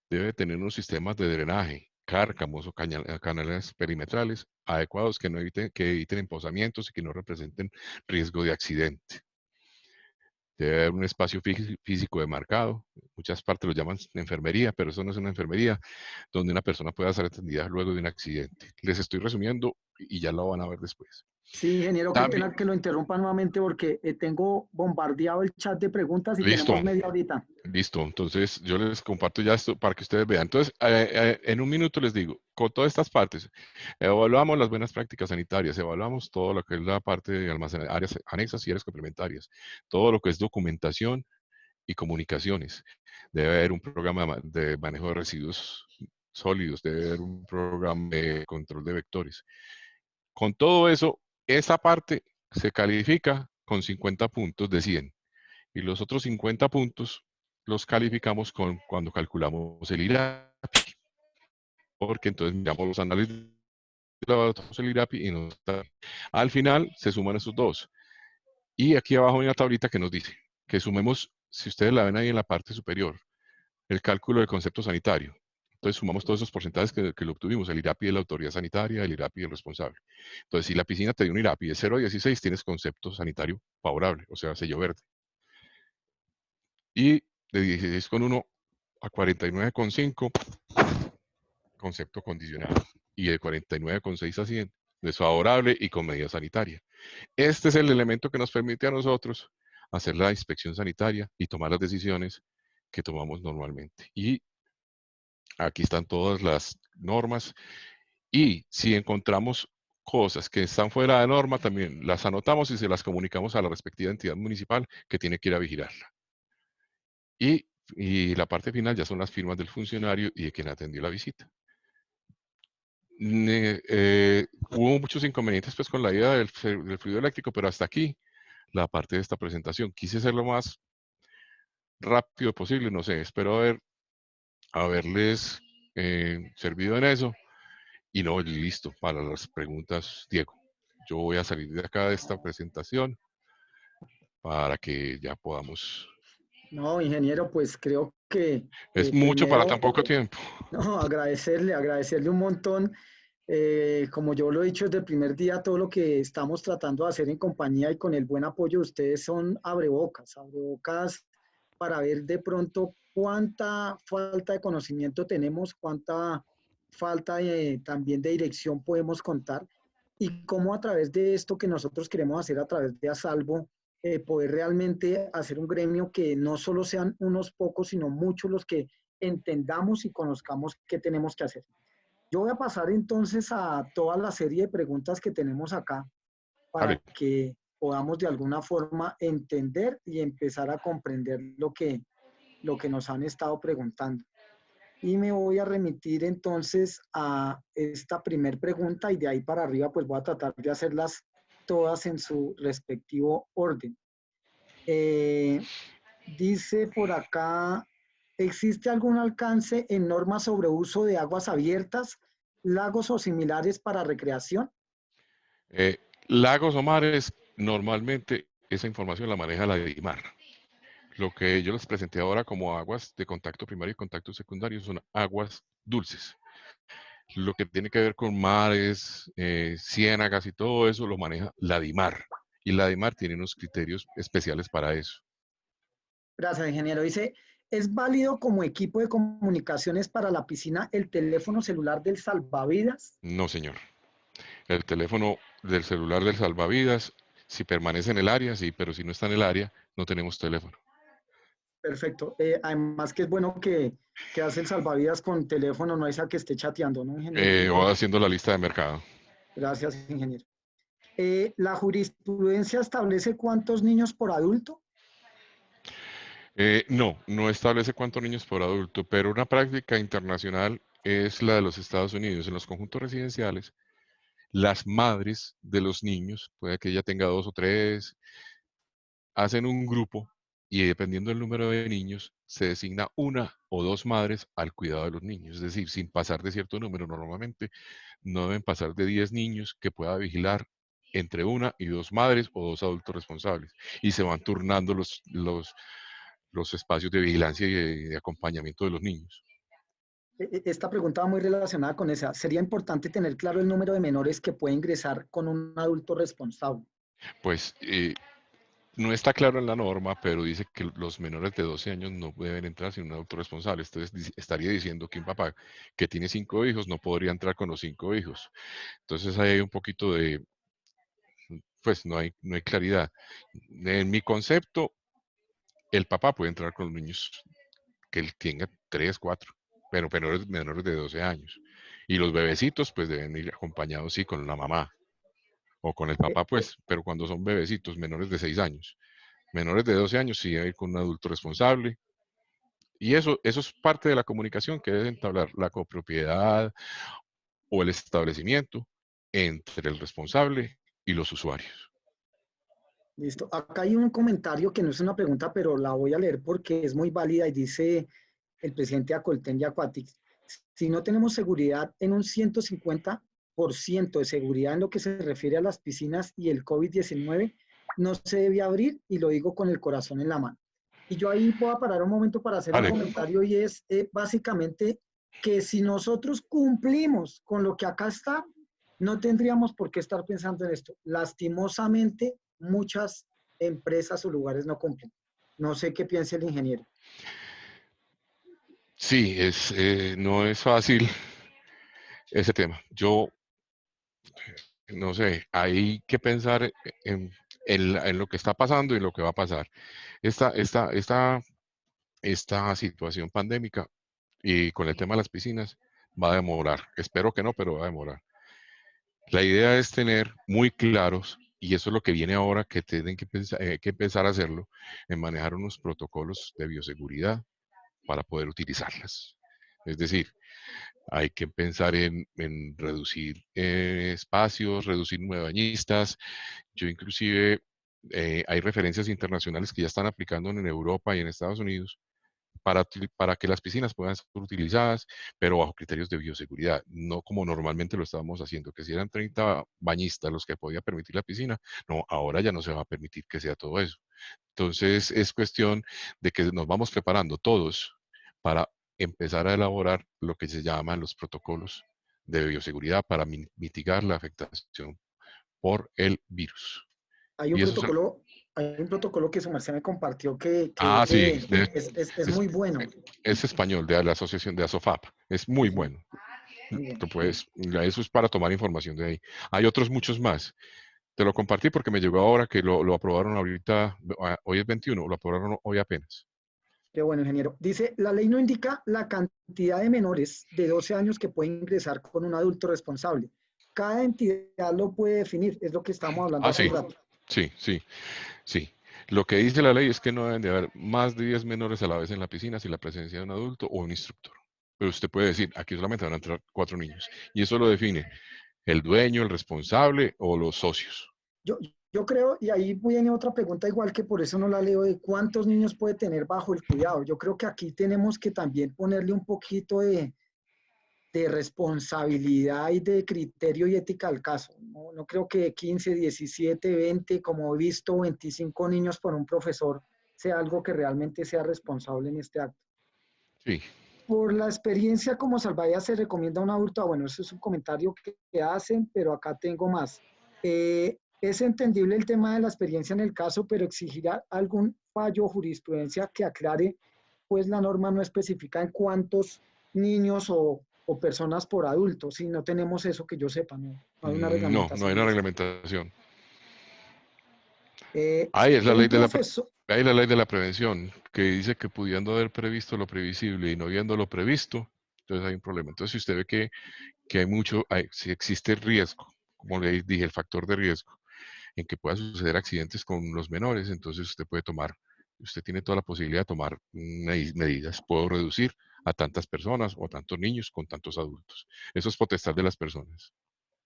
Debe tener unos sistemas de drenaje, cárcamos o canales perimetrales adecuados que eviten emposamientos y que no representen riesgo de accidente. Debe haber un espacio físico demarcado. Muchas partes lo llaman enfermería, pero eso no es una enfermería donde una persona pueda ser atendida luego de un accidente. Les estoy resumiendo y ya lo van a ver después. Sí, ingeniero, qué También, pena que lo interrumpa nuevamente porque tengo bombardeado el chat de preguntas y listo. tenemos media horita. Listo, entonces yo les comparto ya esto para que ustedes vean. Entonces, en un minuto les digo, con todas estas partes, evaluamos las buenas prácticas sanitarias, evaluamos todo lo que es la parte de almacenar, áreas anexas y áreas complementarias, todo lo que es documentación y comunicaciones. Debe haber un programa de manejo de residuos sólidos, debe haber un programa de control de vectores. Con todo eso, esa parte se califica con 50 puntos de 100. Y los otros 50 puntos los calificamos cuando calculamos el IRAPI. porque entonces miramos los análisis de laboratorios del IRAPI y nos está. Al final se suman esos dos. Y aquí abajo hay una tablita que nos dice que sumemos, si ustedes la ven ahí en la parte superior, el cálculo del concepto sanitario. Entonces sumamos todos esos porcentajes que lo obtuvimos, el IRAPI de la autoridad sanitaria, el IRAPI del responsable. Entonces, si la piscina te dio un IRAPI de 0 a 16, tienes concepto sanitario favorable, o sea, sello verde. Y de 16,1 a 49,5, concepto condicional. Y de 49,6 a 100, desfavorable y con medida sanitaria. Este es el elemento que nos permite a nosotros hacer la inspección sanitaria y tomar las decisiones que tomamos normalmente. Y aquí están todas las normas. Y si encontramos cosas que están fuera de norma, también las anotamos y se las comunicamos a la respectiva entidad municipal que tiene que ir a vigilarla. Y la parte final ya son las firmas del funcionario y de quien atendió la visita. Hubo muchos inconvenientes pues con la ida del fluido eléctrico, pero hasta aquí la parte de esta presentación. Quise ser lo más rápido posible, no sé, espero haberles servido en eso. Y no, listo, para las preguntas, Diego. Yo voy a salir de acá de esta presentación para que ya podamos. No, ingeniero, pues creo que Es mucho para tan primero, poco tiempo. no, agradecerle un montón. Como yo lo he dicho desde el primer día, todo lo que estamos tratando de hacer en compañía y con el buen apoyo de ustedes son abrebocas para ver de pronto cuánta falta de conocimiento tenemos, cuánta falta también de dirección podemos contar y cómo a través de esto que nosotros queremos hacer a través de Asalvo, poder realmente hacer un gremio que no solo sean unos pocos, sino muchos los que entendamos y conozcamos qué tenemos que hacer. Yo voy a pasar entonces a toda la serie de preguntas que tenemos acá para Vale. que podamos de alguna forma entender y empezar a comprender lo que nos han estado preguntando. Y me voy a remitir entonces a esta primer pregunta y de ahí para arriba pues voy a tratar de hacerlas todas en su respectivo orden. Dice por acá, ¿existe algún alcance en normas sobre uso de aguas abiertas, lagos o similares para recreación? Lagos o mares, normalmente esa información la maneja la DIMAR. Lo que yo les presenté ahora como aguas de contacto primario y contacto secundario son aguas dulces. Lo que tiene que ver con mares, ciénagas y todo eso lo maneja la DIMAR. Y la DIMAR tiene unos criterios especiales para eso. Gracias, ingeniero. Dice, ¿es válido como equipo de comunicaciones para la piscina el teléfono celular del salvavidas? No, señor. El teléfono del celular del salvavidas, si permanece en el área, sí, pero si no está en el área, no tenemos teléfono. Perfecto. Además que es bueno que hace el salvavidas con teléfono, no es a que esté chateando, ¿no, ingeniero? O haciendo la lista de mercado. Gracias, ingeniero. ¿La jurisprudencia establece cuántos niños por adulto? No, no establece cuántos niños por adulto, pero una práctica internacional es la de los Estados Unidos. En los conjuntos residenciales, las madres de los niños, puede que ella tenga 2 o 3, hacen un grupo y dependiendo del número de niños, se designa una o dos madres al cuidado de los niños. Es decir, sin pasar de cierto número, normalmente no deben pasar de 10 niños que pueda vigilar entre una y dos madres o dos adultos responsables. Y se van turnando los espacios de vigilancia y de acompañamiento de los niños. Esta pregunta va muy relacionada con esa. Sería importante tener claro el número de menores que puede ingresar con un adulto responsable. Pues no está claro en la norma, pero dice que los menores de 12 años no deben entrar sin un adulto responsable. Entonces estaría diciendo que un papá que tiene 5 hijos no podría entrar con los 5 hijos. Entonces ahí hay un poquito de, pues no hay claridad. En mi concepto, el papá puede entrar con los niños que él tenga 3, 4, pero menores de 12 años. Y los bebecitos pues deben ir acompañados sí con la mamá o con el Eh, papá eh, pues, pero cuando son bebecitos menores de 6 años. Menores de 12 años sí debe ir con un adulto responsable. Y eso es parte de la comunicación que debe entablar la copropiedad o el establecimiento entre el responsable y los usuarios. Listo. Acá hay un comentario que no es una pregunta, pero la voy a leer porque es muy válida y dice el presidente de Acolten y Aquatics. Si no tenemos seguridad en un 150% de seguridad en lo que se refiere a las piscinas y el COVID-19, no se debe abrir, y lo digo con el corazón en la mano. Y yo ahí puedo parar un momento para hacer un Vale. comentario, y es básicamente que si nosotros cumplimos con lo que acá está, no tendríamos por qué estar pensando en esto. Lastimosamente, muchas empresas o lugares no cumplen. No sé qué piensa el ingeniero. Sí, no es fácil ese tema. Yo, no sé, hay que pensar en lo que está pasando y en lo que va a pasar. Esta, esta, esta, esta situación pandémica y con el tema de las piscinas va a demorar. Espero que no, pero va a demorar. La idea es tener muy claros, y eso es lo que viene ahora, que tienen que empezar a hacerlo, en manejar unos protocolos de bioseguridad para poder utilizarlas. Es decir, hay que pensar en reducir espacios, reducir bañistas. Yo inclusive, hay referencias internacionales que ya están aplicando en Europa y en Estados Unidos para que las piscinas puedan ser utilizadas, pero bajo criterios de bioseguridad, no como normalmente lo estábamos haciendo, que si eran 30 bañistas los que podía permitir la piscina, no, ahora ya no se va a permitir que sea todo eso. Entonces es cuestión de que nos vamos preparando todos para empezar a elaborar lo que se llaman los protocolos de bioseguridad para mitigar la afectación por el virus. Hay un Y eso es, protocolo, hay un protocolo que su merced me compartió que sí, es es, muy bueno. es español, de la asociación de ASOFAP, es muy Sí, sí, bueno. muy bien. Tú puedes, eso es para tomar información de ahí. Hay otros muchos más. Te lo compartí porque me llegó ahora que lo aprobaron ahorita, hoy es 21, lo aprobaron hoy apenas. Qué bueno, ingeniero. Dice, la ley no indica la cantidad de menores de 12 años que pueden ingresar con un adulto responsable. Cada entidad lo puede definir, es lo que estábamos hablando Ah, hace un sí, rato. sí, sí, sí. Lo que dice la ley es que no deben de haber más de 10 menores a la vez en la piscina sin la presencia de un adulto o un instructor. Pero usted puede decir, aquí solamente van a entrar 4 niños. Y eso lo define el dueño, el responsable o los socios. Yo, yo creo, y ahí viene otra pregunta igual que por eso no la leo, de cuántos niños puede tener bajo el cuidado. Yo creo que aquí tenemos que también ponerle un poquito de responsabilidad y de criterio y ética al caso. No, no creo que 15, 17, 20, como he visto, 25 niños por un profesor, sea algo que realmente sea responsable en este acto. Sí, Por la experiencia como salvavidas se recomienda a un adulto, bueno, eso es un comentario que hacen, pero acá tengo más. Es entendible el tema de la experiencia en el caso, pero exigirá algún fallo o jurisprudencia que aclare, pues la norma no especifica en cuántos niños o personas por adulto. Si no tenemos eso que yo sepa, no, no hay una no, no hay reglamentación una de eso. reglamentación. Eh, Ahí es la un ley de profesor, hay la ley de la prevención, que dice que pudiendo haber previsto lo previsible y no viendo lo previsto, entonces hay un problema. Entonces, si usted ve que hay si existe riesgo, como le dije, el factor de riesgo, en que pueda suceder accidentes con los menores, entonces usted tiene toda la posibilidad de tomar medidas. Puedo reducir a tantas personas o a tantos niños con tantos adultos. Eso es potestad de las personas.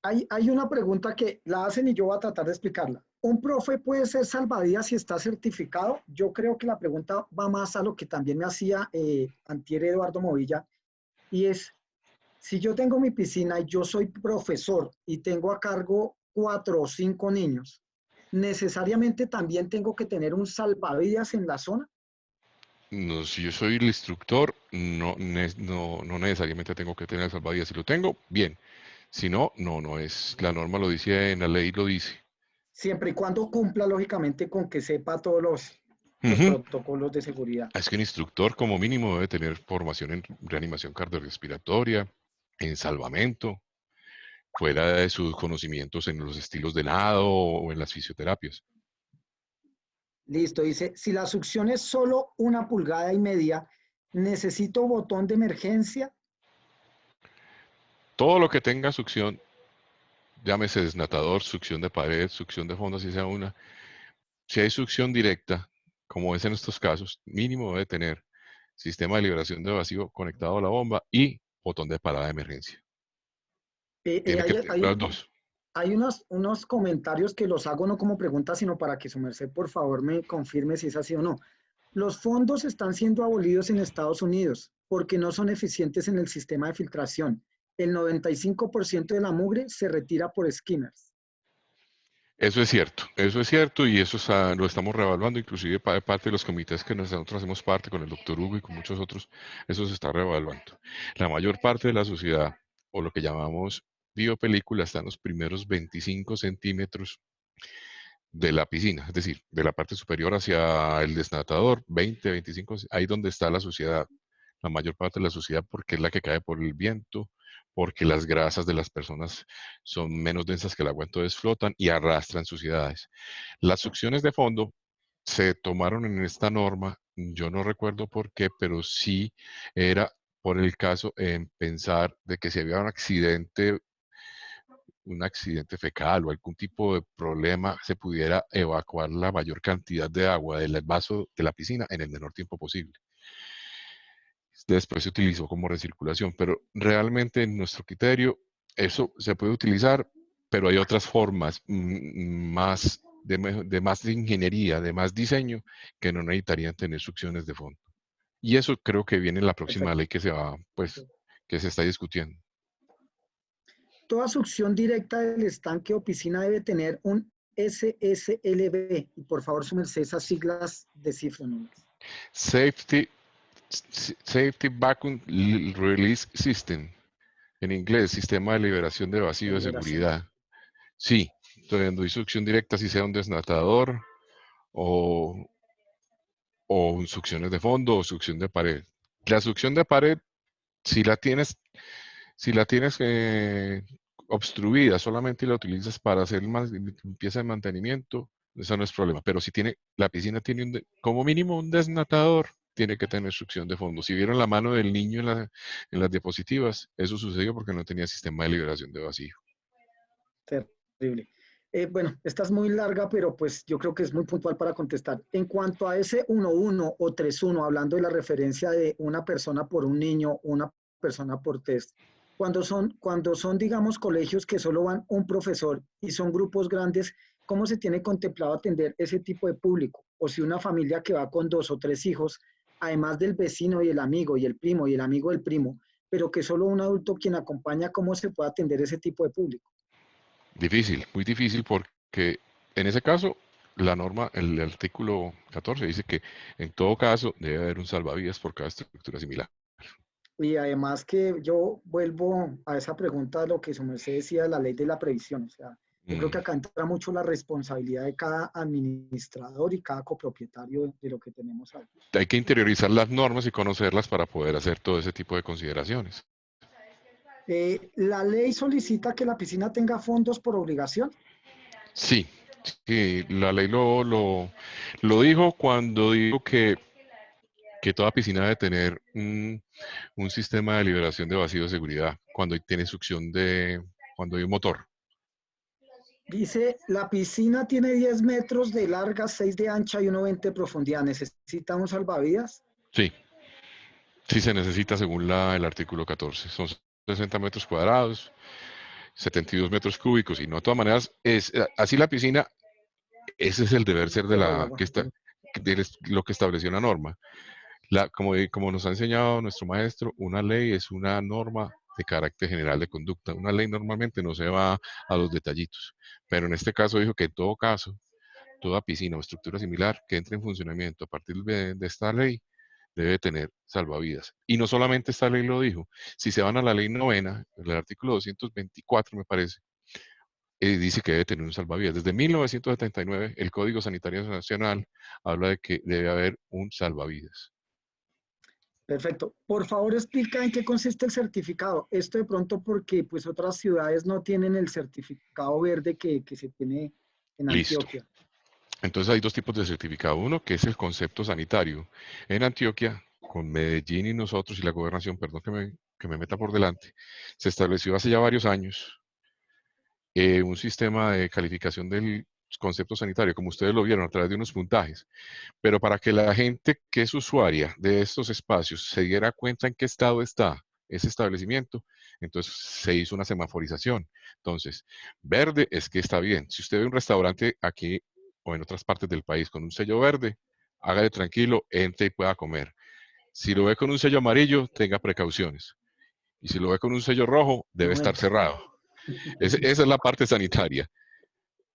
hay una pregunta que la hacen y yo voy a tratar de explicarla. ¿Un profe puede ser salvavidas si está certificado? Yo creo que la pregunta va más a lo que también me hacía antier Eduardo Movilla, y es, si yo tengo mi piscina y yo soy profesor y tengo a cargo 4 o 5 niños, ¿necesariamente también tengo que tener un salvavidas en la zona? No, si yo soy el instructor, no necesariamente tengo que tener salvavidas. Si lo tengo, bien. Si no, no es. La norma lo dice, en la ley lo dice. Siempre y cuando cumpla, lógicamente, con que sepa todos los Ujú. protocolos de seguridad. Es que un instructor como mínimo debe tener formación en reanimación cardiorrespiratoria, en salvamento, fuera de sus conocimientos en los estilos de nado o en las fisioterapias. Listo, dice, si la succión es solo 1,5 pulgadas, ¿necesito botón de emergencia? Todo lo que tenga succión, llámese desnatador, succión de pared, succión de fondo, si sea una. Si hay succión directa, como es en estos casos, mínimo debe tener sistema de liberación de vacío conectado a la bomba y botón de parada de emergencia. Eh, eh, Tiene que hay, tener hay- las dos. hay unos comentarios que los hago no como pregunta, sino para que su merced, por favor, me confirme si es así o no. Los fondos están siendo abolidos en Estados Unidos porque no son eficientes en el sistema de filtración. El 95% de la mugre se retira por skimmers. Eso es cierto y eso lo estamos reevaluando, inclusive parte de los comités que nosotros hacemos parte con el doctor Hugo y con muchos otros, eso se está reevaluando. La mayor parte de la sociedad, o lo que llamamos biopelícula, está en los primeros 25 centímetros de la piscina, es decir, de la parte superior hacia el desnatador, 20, 25, ahí donde está la suciedad, la mayor parte de la suciedad porque es la que cae por el viento, porque las grasas de las personas son menos densas que el agua, entonces flotan y arrastran suciedades. Las succiones de fondo se tomaron en esta norma, yo no recuerdo por qué, pero sí era por el caso en pensar de que si había un accidente fecal o algún tipo de problema, se pudiera evacuar la mayor cantidad de agua del vaso de la piscina en el menor tiempo posible. Después se utilizó como recirculación, pero realmente en nuestro criterio eso se puede utilizar, pero hay otras formas más de más ingeniería, de más diseño, que no necesitarían tener succiones de fondo. Y eso creo que viene en la próxima Perfecto. ley que se va, pues, que se está discutiendo. Toda succión directa del estanque o piscina debe tener un SSLB. Y por favor, súmense esas siglas, descifren. Safety, Safety Vacuum Release System. En inglés, sistema de liberación de De vacío de liberación. seguridad. Sí, teniendo succión directa, si sea un desnatador o, o succiones de fondo o succión de pared. La succión de pared, si la tienes, si la tienes obstruida solamente y la utilizas para hacer limpieza de mantenimiento, eso no es problema. Pero si tiene, la piscina tiene como mínimo un desnatador, tiene que tener succión de fondo. Si vieron la mano del niño en las diapositivas, eso sucedió porque no tenía sistema de liberación de vacío. Terrible. Bueno, esta es muy larga, pero pues yo creo que es muy puntual para contestar. En cuanto a ese 1-1 o 3-1, hablando de la referencia de una persona por un niño, una persona por test, cuando son, digamos, colegios que solo van un profesor y son grupos grandes, ¿cómo se tiene contemplado atender ese tipo de público? O si una familia que va con 2 o 3 hijos, además del vecino y el amigo y el primo y el amigo del primo, pero que solo un adulto quien acompaña, ¿cómo se puede atender ese tipo de público? Difícil, muy difícil porque en ese caso la norma, el artículo 14 dice que en todo caso debe haber un salvavidas por cada estructura similar. Y además que yo vuelvo a esa pregunta de lo que su merced decía de la ley de la previsión. O sea, yo creo Mm. que acá entra mucho la responsabilidad de cada administrador y cada copropietario de lo que tenemos ahí. Hay que interiorizar las normas y conocerlas para poder hacer todo ese tipo de consideraciones. La ley solicita que la piscina tenga fondos por obligación. Sí, sí, la ley lo dijo cuando dijo que toda piscina debe tener un sistema de liberación de vacío de seguridad cuando tiene succión cuando hay un motor. Dice, la piscina tiene 10 metros de larga, 6 de ancha y 1,20 de profundidad. ¿Necesita un salvavidas? Sí, sí se necesita según el artículo 14. Son 60 metros cuadrados, 72 metros cúbicos y no de todas maneras es así la piscina. Ese es el deber ser de Debajo del agua. lo que estableció la norma. Como nos ha enseñado nuestro maestro, una ley es una norma de carácter general de conducta. Una ley normalmente no se va a los detallitos, pero en este caso dijo que en todo caso, toda piscina o estructura similar que entre en funcionamiento a partir de esta ley debe tener salvavidas. Y no solamente esta ley lo dijo, si se van a la ley novena, el artículo 224 me parece, dice que debe tener un salvavidas. Desde 1979, el Código Sanitario Nacional habla de que debe haber un salvavidas. Perfecto. Por favor, explica en qué consiste el certificado. Esto de pronto porque pues otras ciudades no tienen el certificado verde que se tiene en Listo. Antioquia. Entonces hay dos tipos de certificado. Uno que es el concepto sanitario. En Antioquia, con Medellín y nosotros y la gobernación, perdón que me meta por delante, se estableció hace ya varios años un sistema de calificación del concepto sanitario, como ustedes lo vieron, a través de unos puntajes. Pero para que la gente que es usuaria de estos espacios se diera cuenta en qué estado está ese establecimiento, entonces se hizo una semaforización. Entonces, verde es que está bien. Si usted ve un restaurante aquí o en otras partes del país con un sello verde, hágale tranquilo, entre y pueda comer. Si lo ve con un sello amarillo, tenga precauciones. Y si lo ve con un sello rojo, debe No estar entra. cerrado. Esa es la parte sanitaria,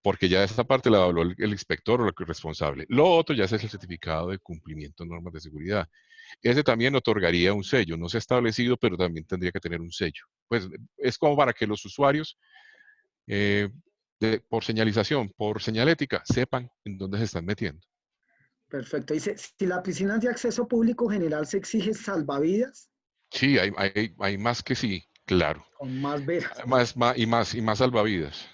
porque ya esa parte la evaluó el inspector o el responsable. Lo otro ya es el certificado de cumplimiento de normas de seguridad. Ese también otorgaría un sello, no se ha establecido, pero también tendría que tener un sello. Pues es como para que los usuarios, eh, por señalización, por señalética, sepan en dónde se están metiendo. Perfecto. Dice, si la piscina es de acceso público general, ¿se exige salvavidas Sí, hay más que sí, claro. con más veras? Y más salvavidas.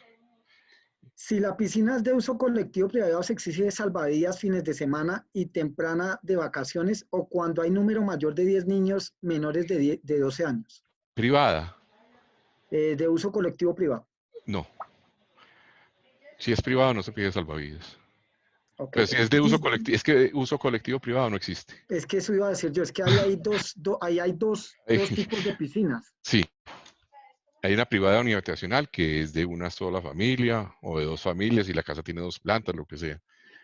Si la piscina es de uso colectivo privado, ¿se exige salvavidas fines de semana y temprana de vacaciones o cuando hay número mayor de 10 niños menores de 12 años? Privada, De uso colectivo privado. no. Si es privado, no se pide salvavidas. Ok. Pero si es de uso Y colectivo, es que de uso colectivo privado no existe. es que eso iba a decir yo, es que ahí hay dos tipos de piscinas. Sí, hay una privada unihabitacional que es de una sola familia o de dos familias y la casa tiene dos plantas, lo que sea.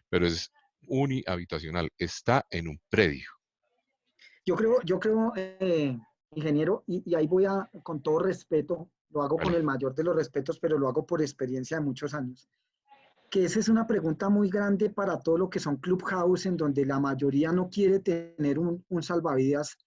Pero es unihabitacional, está en un predio. Yo creo, ingeniero, y ahí voy a, con todo respeto, lo hago con ¿Vale? el mayor de los respetos, pero lo hago por experiencia de muchos años, que esa es una pregunta muy grande para todo lo que son clubhouse, en donde la mayoría no quiere tener un salvavidas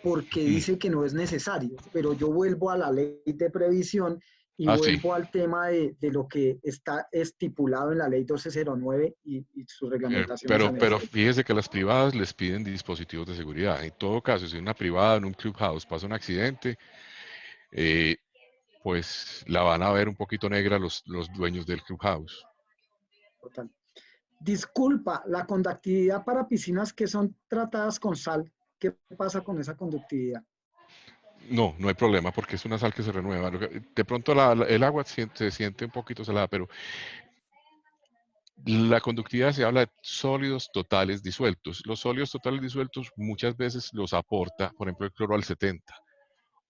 porque Mm. dice que no es necesario, pero yo vuelvo a la ley de previsión y Ah, sí. vuelvo al tema de lo que está estipulado en la ley 1209 y sus reglamentaciones Pero, al pero respecto. fíjese que las privadas les piden dispositivos de seguridad. En todo caso, si en una privada, en un clubhouse, pasa un accidente, eh, pues la van a ver un poquito negra los dueños del clubhouse. Total. Disculpa, la conductividad para piscinas que son tratadas con sal, ¿qué pasa con esa conductividad? No, no hay problema porque es una sal que se renueva. De pronto el agua se siente un poquito salada, pero la conductividad se habla de sólidos totales disueltos. Los sólidos totales disueltos muchas veces los aporta, por ejemplo, el cloro al 70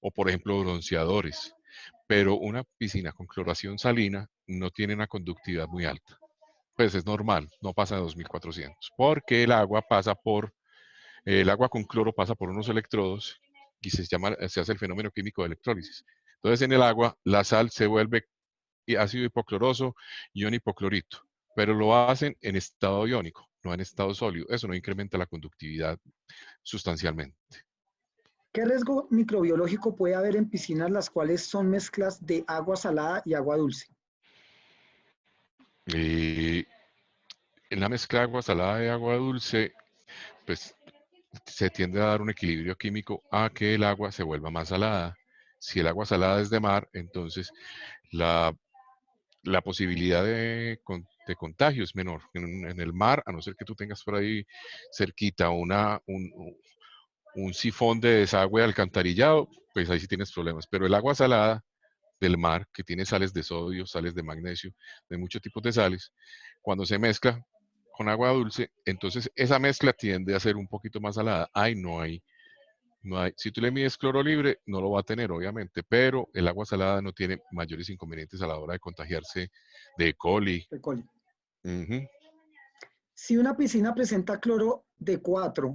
o, por ejemplo, bronceadores. Pero una piscina con cloración salina no tiene una conductividad muy alta. Pues es normal, no pasa de 2400, porque el agua con cloro pasa por unos electrodos y se hace el fenómeno químico de electrólisis. Entonces en el agua la sal se vuelve ácido hipocloroso, ion hipoclorito, pero lo hacen en estado iónico, no en estado sólido. Eso no incrementa la conductividad sustancialmente. ¿Qué riesgo microbiológico puede haber en piscinas las cuales son mezclas de agua salada y agua dulce? Y en la mezcla de agua salada y agua dulce, pues se tiende a dar un equilibrio químico a que el agua se vuelva más salada. Si el agua salada es de mar, entonces la, la posibilidad de contagio es menor. En el mar, a no ser que tú tengas por ahí cerquita un sifón de desagüe alcantarillado, pues ahí sí tienes problemas. Pero el agua salada del mar, que tiene sales de sodio, sales de magnesio, de muchos tipos de sales, cuando se mezcla con agua dulce, entonces esa mezcla tiende a ser un poquito más salada. No hay. Si tú le mides cloro libre, no lo va a tener, obviamente, pero el agua salada no tiene mayores inconvenientes a la hora de contagiarse de E. coli. E. coli. Ujú. Si una piscina presenta cloro de 4,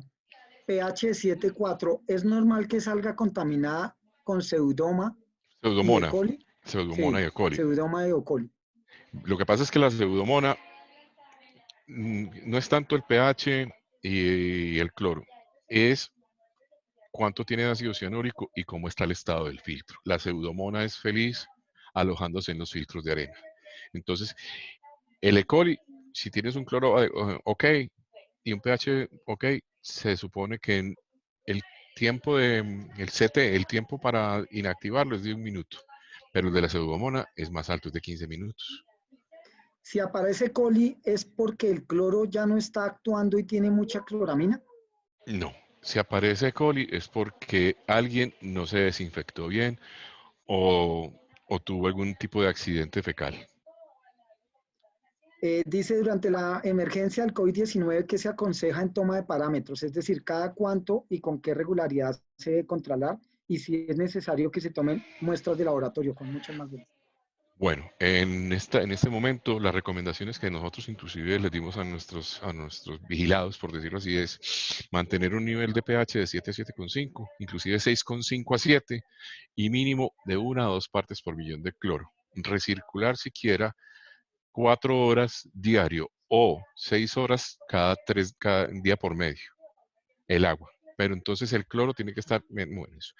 pH de 7,4, ¿es normal que salga contaminada con pseudoma y E. Pseudomona, coli? pseudomona Sí, y E. coli. pseudoma y E. coli. Lo que pasa es que la pseudomona no es tanto el pH y el cloro, es cuánto tiene de ácido cianúrico y cómo está el estado del filtro. La pseudomona es feliz alojándose en los filtros de arena. Entonces, el E. coli, si tienes un cloro ok y un pH ok, se supone que el tiempo el CT, el tiempo para inactivarlo es de 1 minuto, pero el de la pseudomona es más alto, es de 15 minutos. Si aparece coli, ¿es porque el cloro ya no está actuando y tiene mucha cloramina? No, si aparece E. coli es porque alguien no se desinfectó bien o, o tuvo algún tipo de accidente fecal. Dice durante la emergencia del COVID-19 que se aconseja en toma de parámetros, es decir, cada cuánto y con qué regularidad se debe controlar y si es necesario que se tomen muestras de laboratorio con muchas más veces. Bueno, en este momento, las recomendaciones que nosotros inclusive les dimos a nuestros vigilados, por decirlo así, es mantener un nivel de pH de 7 a 7,5, inclusive 6,5 a 7, y mínimo de 1 a 2 partes por millón de cloro. Recircular siquiera 4 horas diario o 6 horas cada día por medio, el agua. Pero entonces el cloro tiene que estar en eso.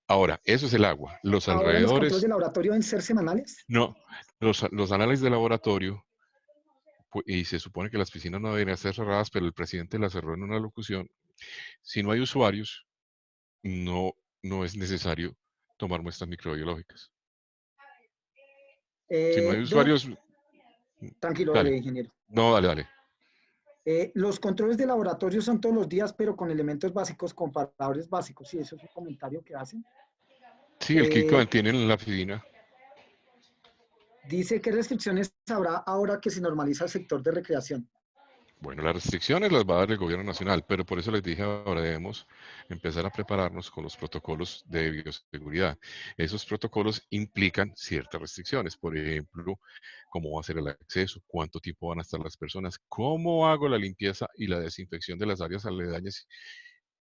Ahora, eso es el agua. Los Ahora los controles de alrededores, laboratorio deben ser semanales. no. Los análisis de laboratorio, y se supone que las piscinas no deberían ser cerradas, pero el presidente la cerró en una locución. Si no hay usuarios, no, no es necesario tomar muestras microbiológicas. Si no hay Don, usuarios, tranquilo, dale. dale, ingeniero. No, dale, dale. Los controles de laboratorio son todos los días, pero con elementos básicos, comparadores básicos. Sí, eso es un comentario que hacen. Sí, el kit que Eh, mantienen en la piscina. Dice qué restricciones habrá ahora que se normaliza el sector de recreación. Bueno, las restricciones las va a dar el gobierno nacional, pero por eso les dije ahora debemos empezar a prepararnos con los protocolos de bioseguridad. Esos protocolos implican ciertas restricciones, por ejemplo, cómo va a ser el acceso, cuánto tiempo van a estar las personas, cómo hago la limpieza y la desinfección de las áreas aledañas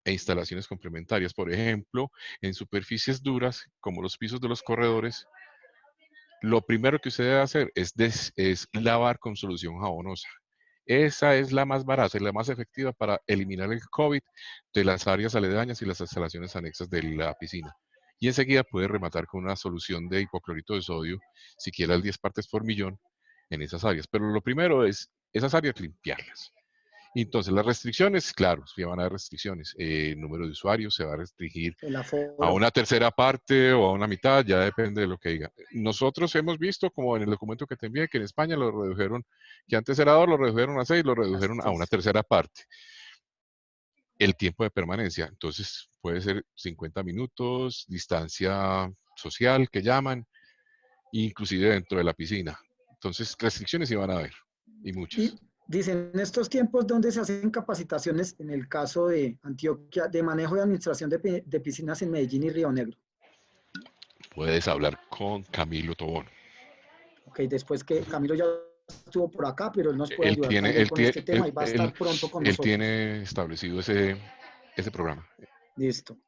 e instalaciones complementarias. Por ejemplo, en superficies duras, como los pisos de los corredores, lo primero que usted debe hacer es lavar con solución jabonosa. Esa es la más barata y la más efectiva para eliminar el COVID de las áreas aledañas y las instalaciones anexas de la piscina. Y enseguida puede rematar con una solución de hipoclorito de sodio, siquiera al 10 partes por millón, en esas áreas. Pero lo primero es esas áreas limpiarlas. Y entonces las restricciones, claro, sí van a haber restricciones. El número de usuarios se va a restringir El a aforo. una tercera parte o a una mitad, ya depende de lo que diga. Nosotros hemos visto, como en el documento que te envié, que en España lo redujeron, que antes era 2, lo redujeron a 6, lo redujeron a una Así. tercera parte. El tiempo de permanencia, entonces puede ser 50 minutos, distancia social que llaman, inclusive dentro de la piscina. Entonces, restricciones sí van a haber, y Y muchas. dicen, en estos tiempos donde se hacen capacitaciones, en el caso de Antioquia, de manejo y administración de piscinas en Medellín y Río Negro. Puedes hablar con Camilo Tobón. Ok, después que Camilo ya estuvo por acá, pero él nos puede Él ayudar tiene, también él con tiene, este tema y va a estar pronto con él nosotros. tiene establecido ese programa. Listo.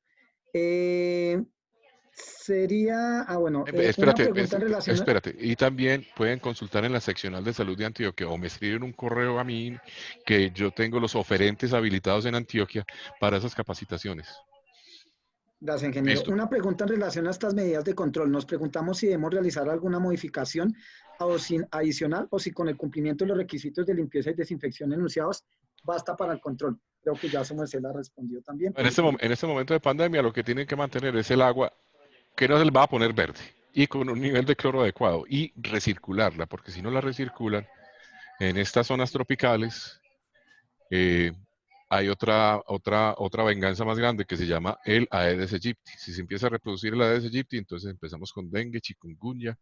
Eh, Sería, bueno, una Espérate, pregunta en relación a, espérate. Y también pueden consultar en la seccional de salud de Antioquia o me escriben un correo a mí que yo tengo los oferentes habilitados en Antioquia para esas capacitaciones. gracias, ingeniero. Listo. Una pregunta en relación a estas medidas de control. Nos preguntamos si debemos realizar alguna modificación o sin adicional o si con el cumplimiento de los requisitos de limpieza y desinfección enunciados basta para el control. Creo que ya su merced la respondió también, pero En este momento de pandemia lo que tienen que mantener es el agua que no se le va a poner verde y con un nivel de cloro adecuado y recircularla, porque si no la recirculan en estas zonas tropicales, eh, hay otra venganza más grande que se llama el Aedes aegypti. Si se empieza a reproducir el Aedes aegypti, entonces empezamos con dengue, chikungunya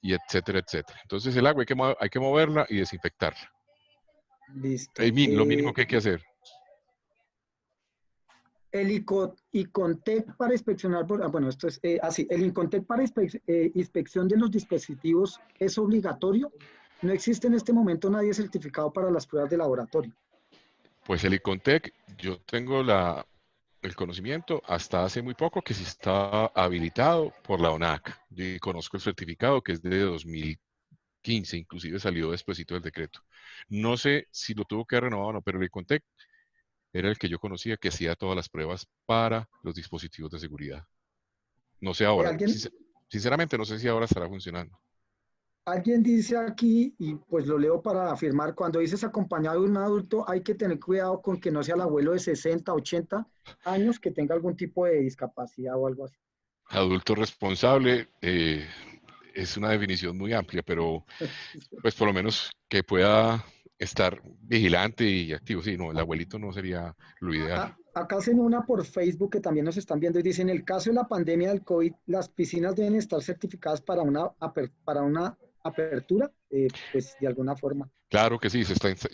y etcétera, etcétera. Entonces el agua hay que moverla y desinfectarla. listo. Lo mínimo que hay que hacer. El ICONTEC para inspeccionar, bueno, esto es así, el ICONTEC para inspección de los dispositivos es obligatorio. No existe en este momento nadie certificado para las pruebas de laboratorio. Pues el ICONTEC, yo tengo el conocimiento hasta hace muy poco que sí está habilitado por la ONAC. Yo conozco el certificado que es de 2015, inclusive salió despuesito del decreto. No sé si lo tuvo que renovar o no, pero el ICONTEC era el que yo conocía que hacía todas las pruebas para los dispositivos de seguridad. No sé ahora, ¿Alguien, sinceramente no sé si ahora estará funcionando. alguien dice aquí, y pues lo leo para afirmar, cuando dices acompañado de un adulto, hay que tener cuidado con que no sea el abuelo de 60, 80 años que tenga algún tipo de discapacidad o algo así. Adulto responsable es una definición muy amplia, pero pues por lo menos que pueda estar vigilante y activo. Sí, no, el abuelito no sería lo ideal. Acá hacen una por Facebook que también nos están viendo y dicen, en el caso de la pandemia del COVID, las piscinas deben estar certificadas para una apertura, pues de alguna forma. Claro que sí,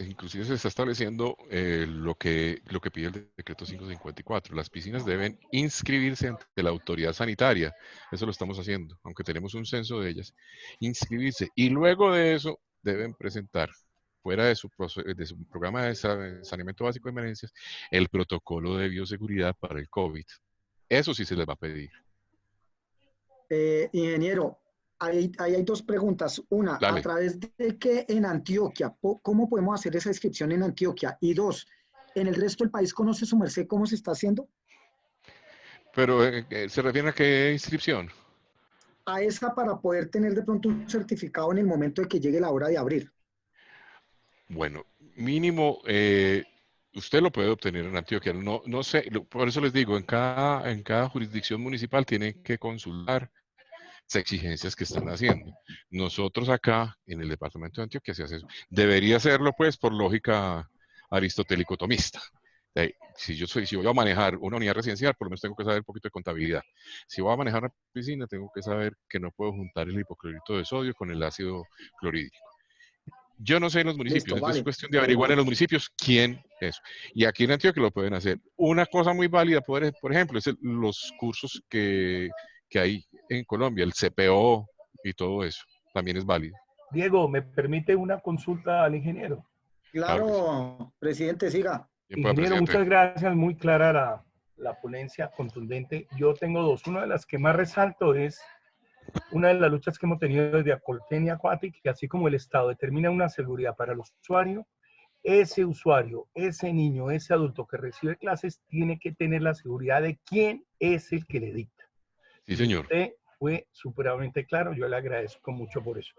inclusive se está estableciendo lo que pide el decreto 554. Las piscinas deben inscribirse ante la autoridad sanitaria. Eso lo estamos haciendo, aunque tenemos un censo de ellas. Inscribirse. Y luego de eso deben presentar, fuera de su programa de saneamiento básico de emergencias, el protocolo de bioseguridad para el COVID. Eso sí se les va a pedir. Ingeniero, ahí hay dos preguntas. Una, ¿a Dale. través de qué en Antioquia? ¿Cómo podemos hacer esa inscripción en Antioquia? Y dos, ¿en el resto del país conoce su merced cómo se está haciendo? Pero, ¿se refiere a qué inscripción? A esa para poder tener de pronto un certificado en el momento de que llegue la hora de abrir. Bueno, mínimo, usted lo puede obtener en Antioquia. No, no sé, por eso les digo, en cada jurisdicción municipal tienen que consultar las exigencias que están haciendo. Nosotros acá, en el departamento de Antioquia, se hace eso. Debería hacerlo, pues, por lógica aristotélico-tomista. Si voy a manejar una unidad residencial, por lo menos tengo que saber un poquito de contabilidad. Si voy a manejar una piscina, tengo que saber que no puedo juntar el hipoclorito de sodio con el ácido clorhídrico. Yo no sé en los municipios, Listo, entonces es vale. cuestión de averiguar en los municipios quién es. Y aquí en Antioquia lo pueden hacer. Una cosa muy válida, por ejemplo, es los cursos que hay en Colombia, el CPO y todo eso, también es válido. Diego, ¿me permite una consulta al ingeniero? Claro que sí. Claro, presidente, siga. Bien, pues, Ingeniero, presidente. muchas gracias, muy clara la ponencia, contundente. Yo tengo dos. Una de las que más resalto es una de las luchas que hemos tenido desde Acolfenia Aquatic, que así como el Estado determina una seguridad para el usuario, ese niño, ese adulto que recibe clases, tiene que tener la seguridad de quién es el que le dicta. Sí, Y señor. usted fue supremamente claro, yo le agradezco mucho por eso.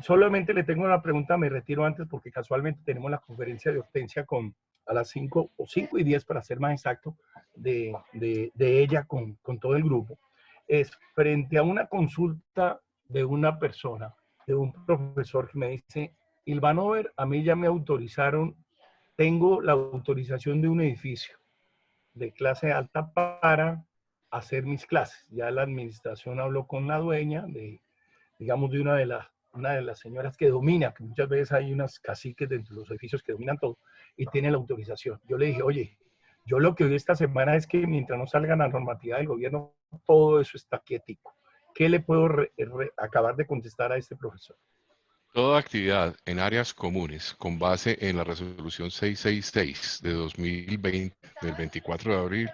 Solamente le tengo una pregunta, me retiro antes porque casualmente tenemos la conferencia de Hortensia a las 5 o 5:10 para ser más exacto, de ella con todo el grupo. Es frente a una consulta de una persona, de un profesor que me dice, Ilvanover, a mí ya me autorizaron, tengo la autorización de un edificio de clase alta para hacer mis clases. Ya la administración habló con la dueña digamos, de una de las señoras que domina, que muchas veces hay unas caciques dentro de los edificios que dominan todo y tienen la autorización. Yo le dije, oye, yo lo que vi esta semana es que mientras no salga la normativa del gobierno, todo eso está quietico. ¿Qué le puedo acabar de contestar a este profesor? Toda actividad en áreas comunes con base en la resolución 666 de 2020, del 24 de abril,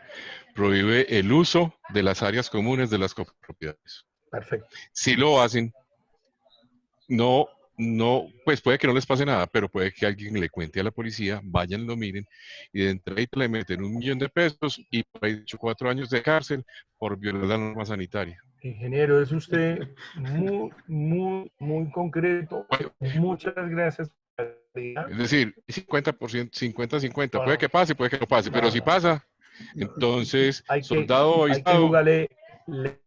prohíbe el uso de las áreas comunes de las copropiedades. Perfecto. Si lo hacen, no, pues puede que no les pase nada, pero puede que alguien le cuente a la policía, vayan, lo miren, y de entrada le meten 1.000.000 de pesos y por ahí 4 años de cárcel por violar la norma sanitaria. Ingeniero, es usted muy, muy, muy concreto. Muchas gracias. Es decir, 50%, 50-50, puede Bueno, que pase, puede que no pase, pero si pasa, entonces, hay soldado que avispado. jugarle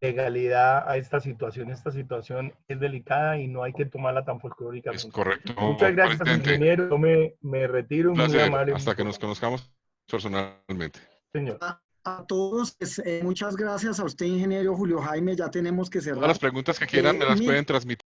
legalidad a esta situación. Esta situación es delicada y no hay que tomarla tan Es folclóricamente. correcto, Muchas gracias, presidente. ingeniero. Yo me retiro, Un muy placer, amable. hasta que nos conozcamos personalmente. Señor. A todos, pues, muchas gracias a usted, ingeniero Julio Jaime. Ya tenemos que Todas las cerrar. preguntas que quieran me las Mil pueden transmitir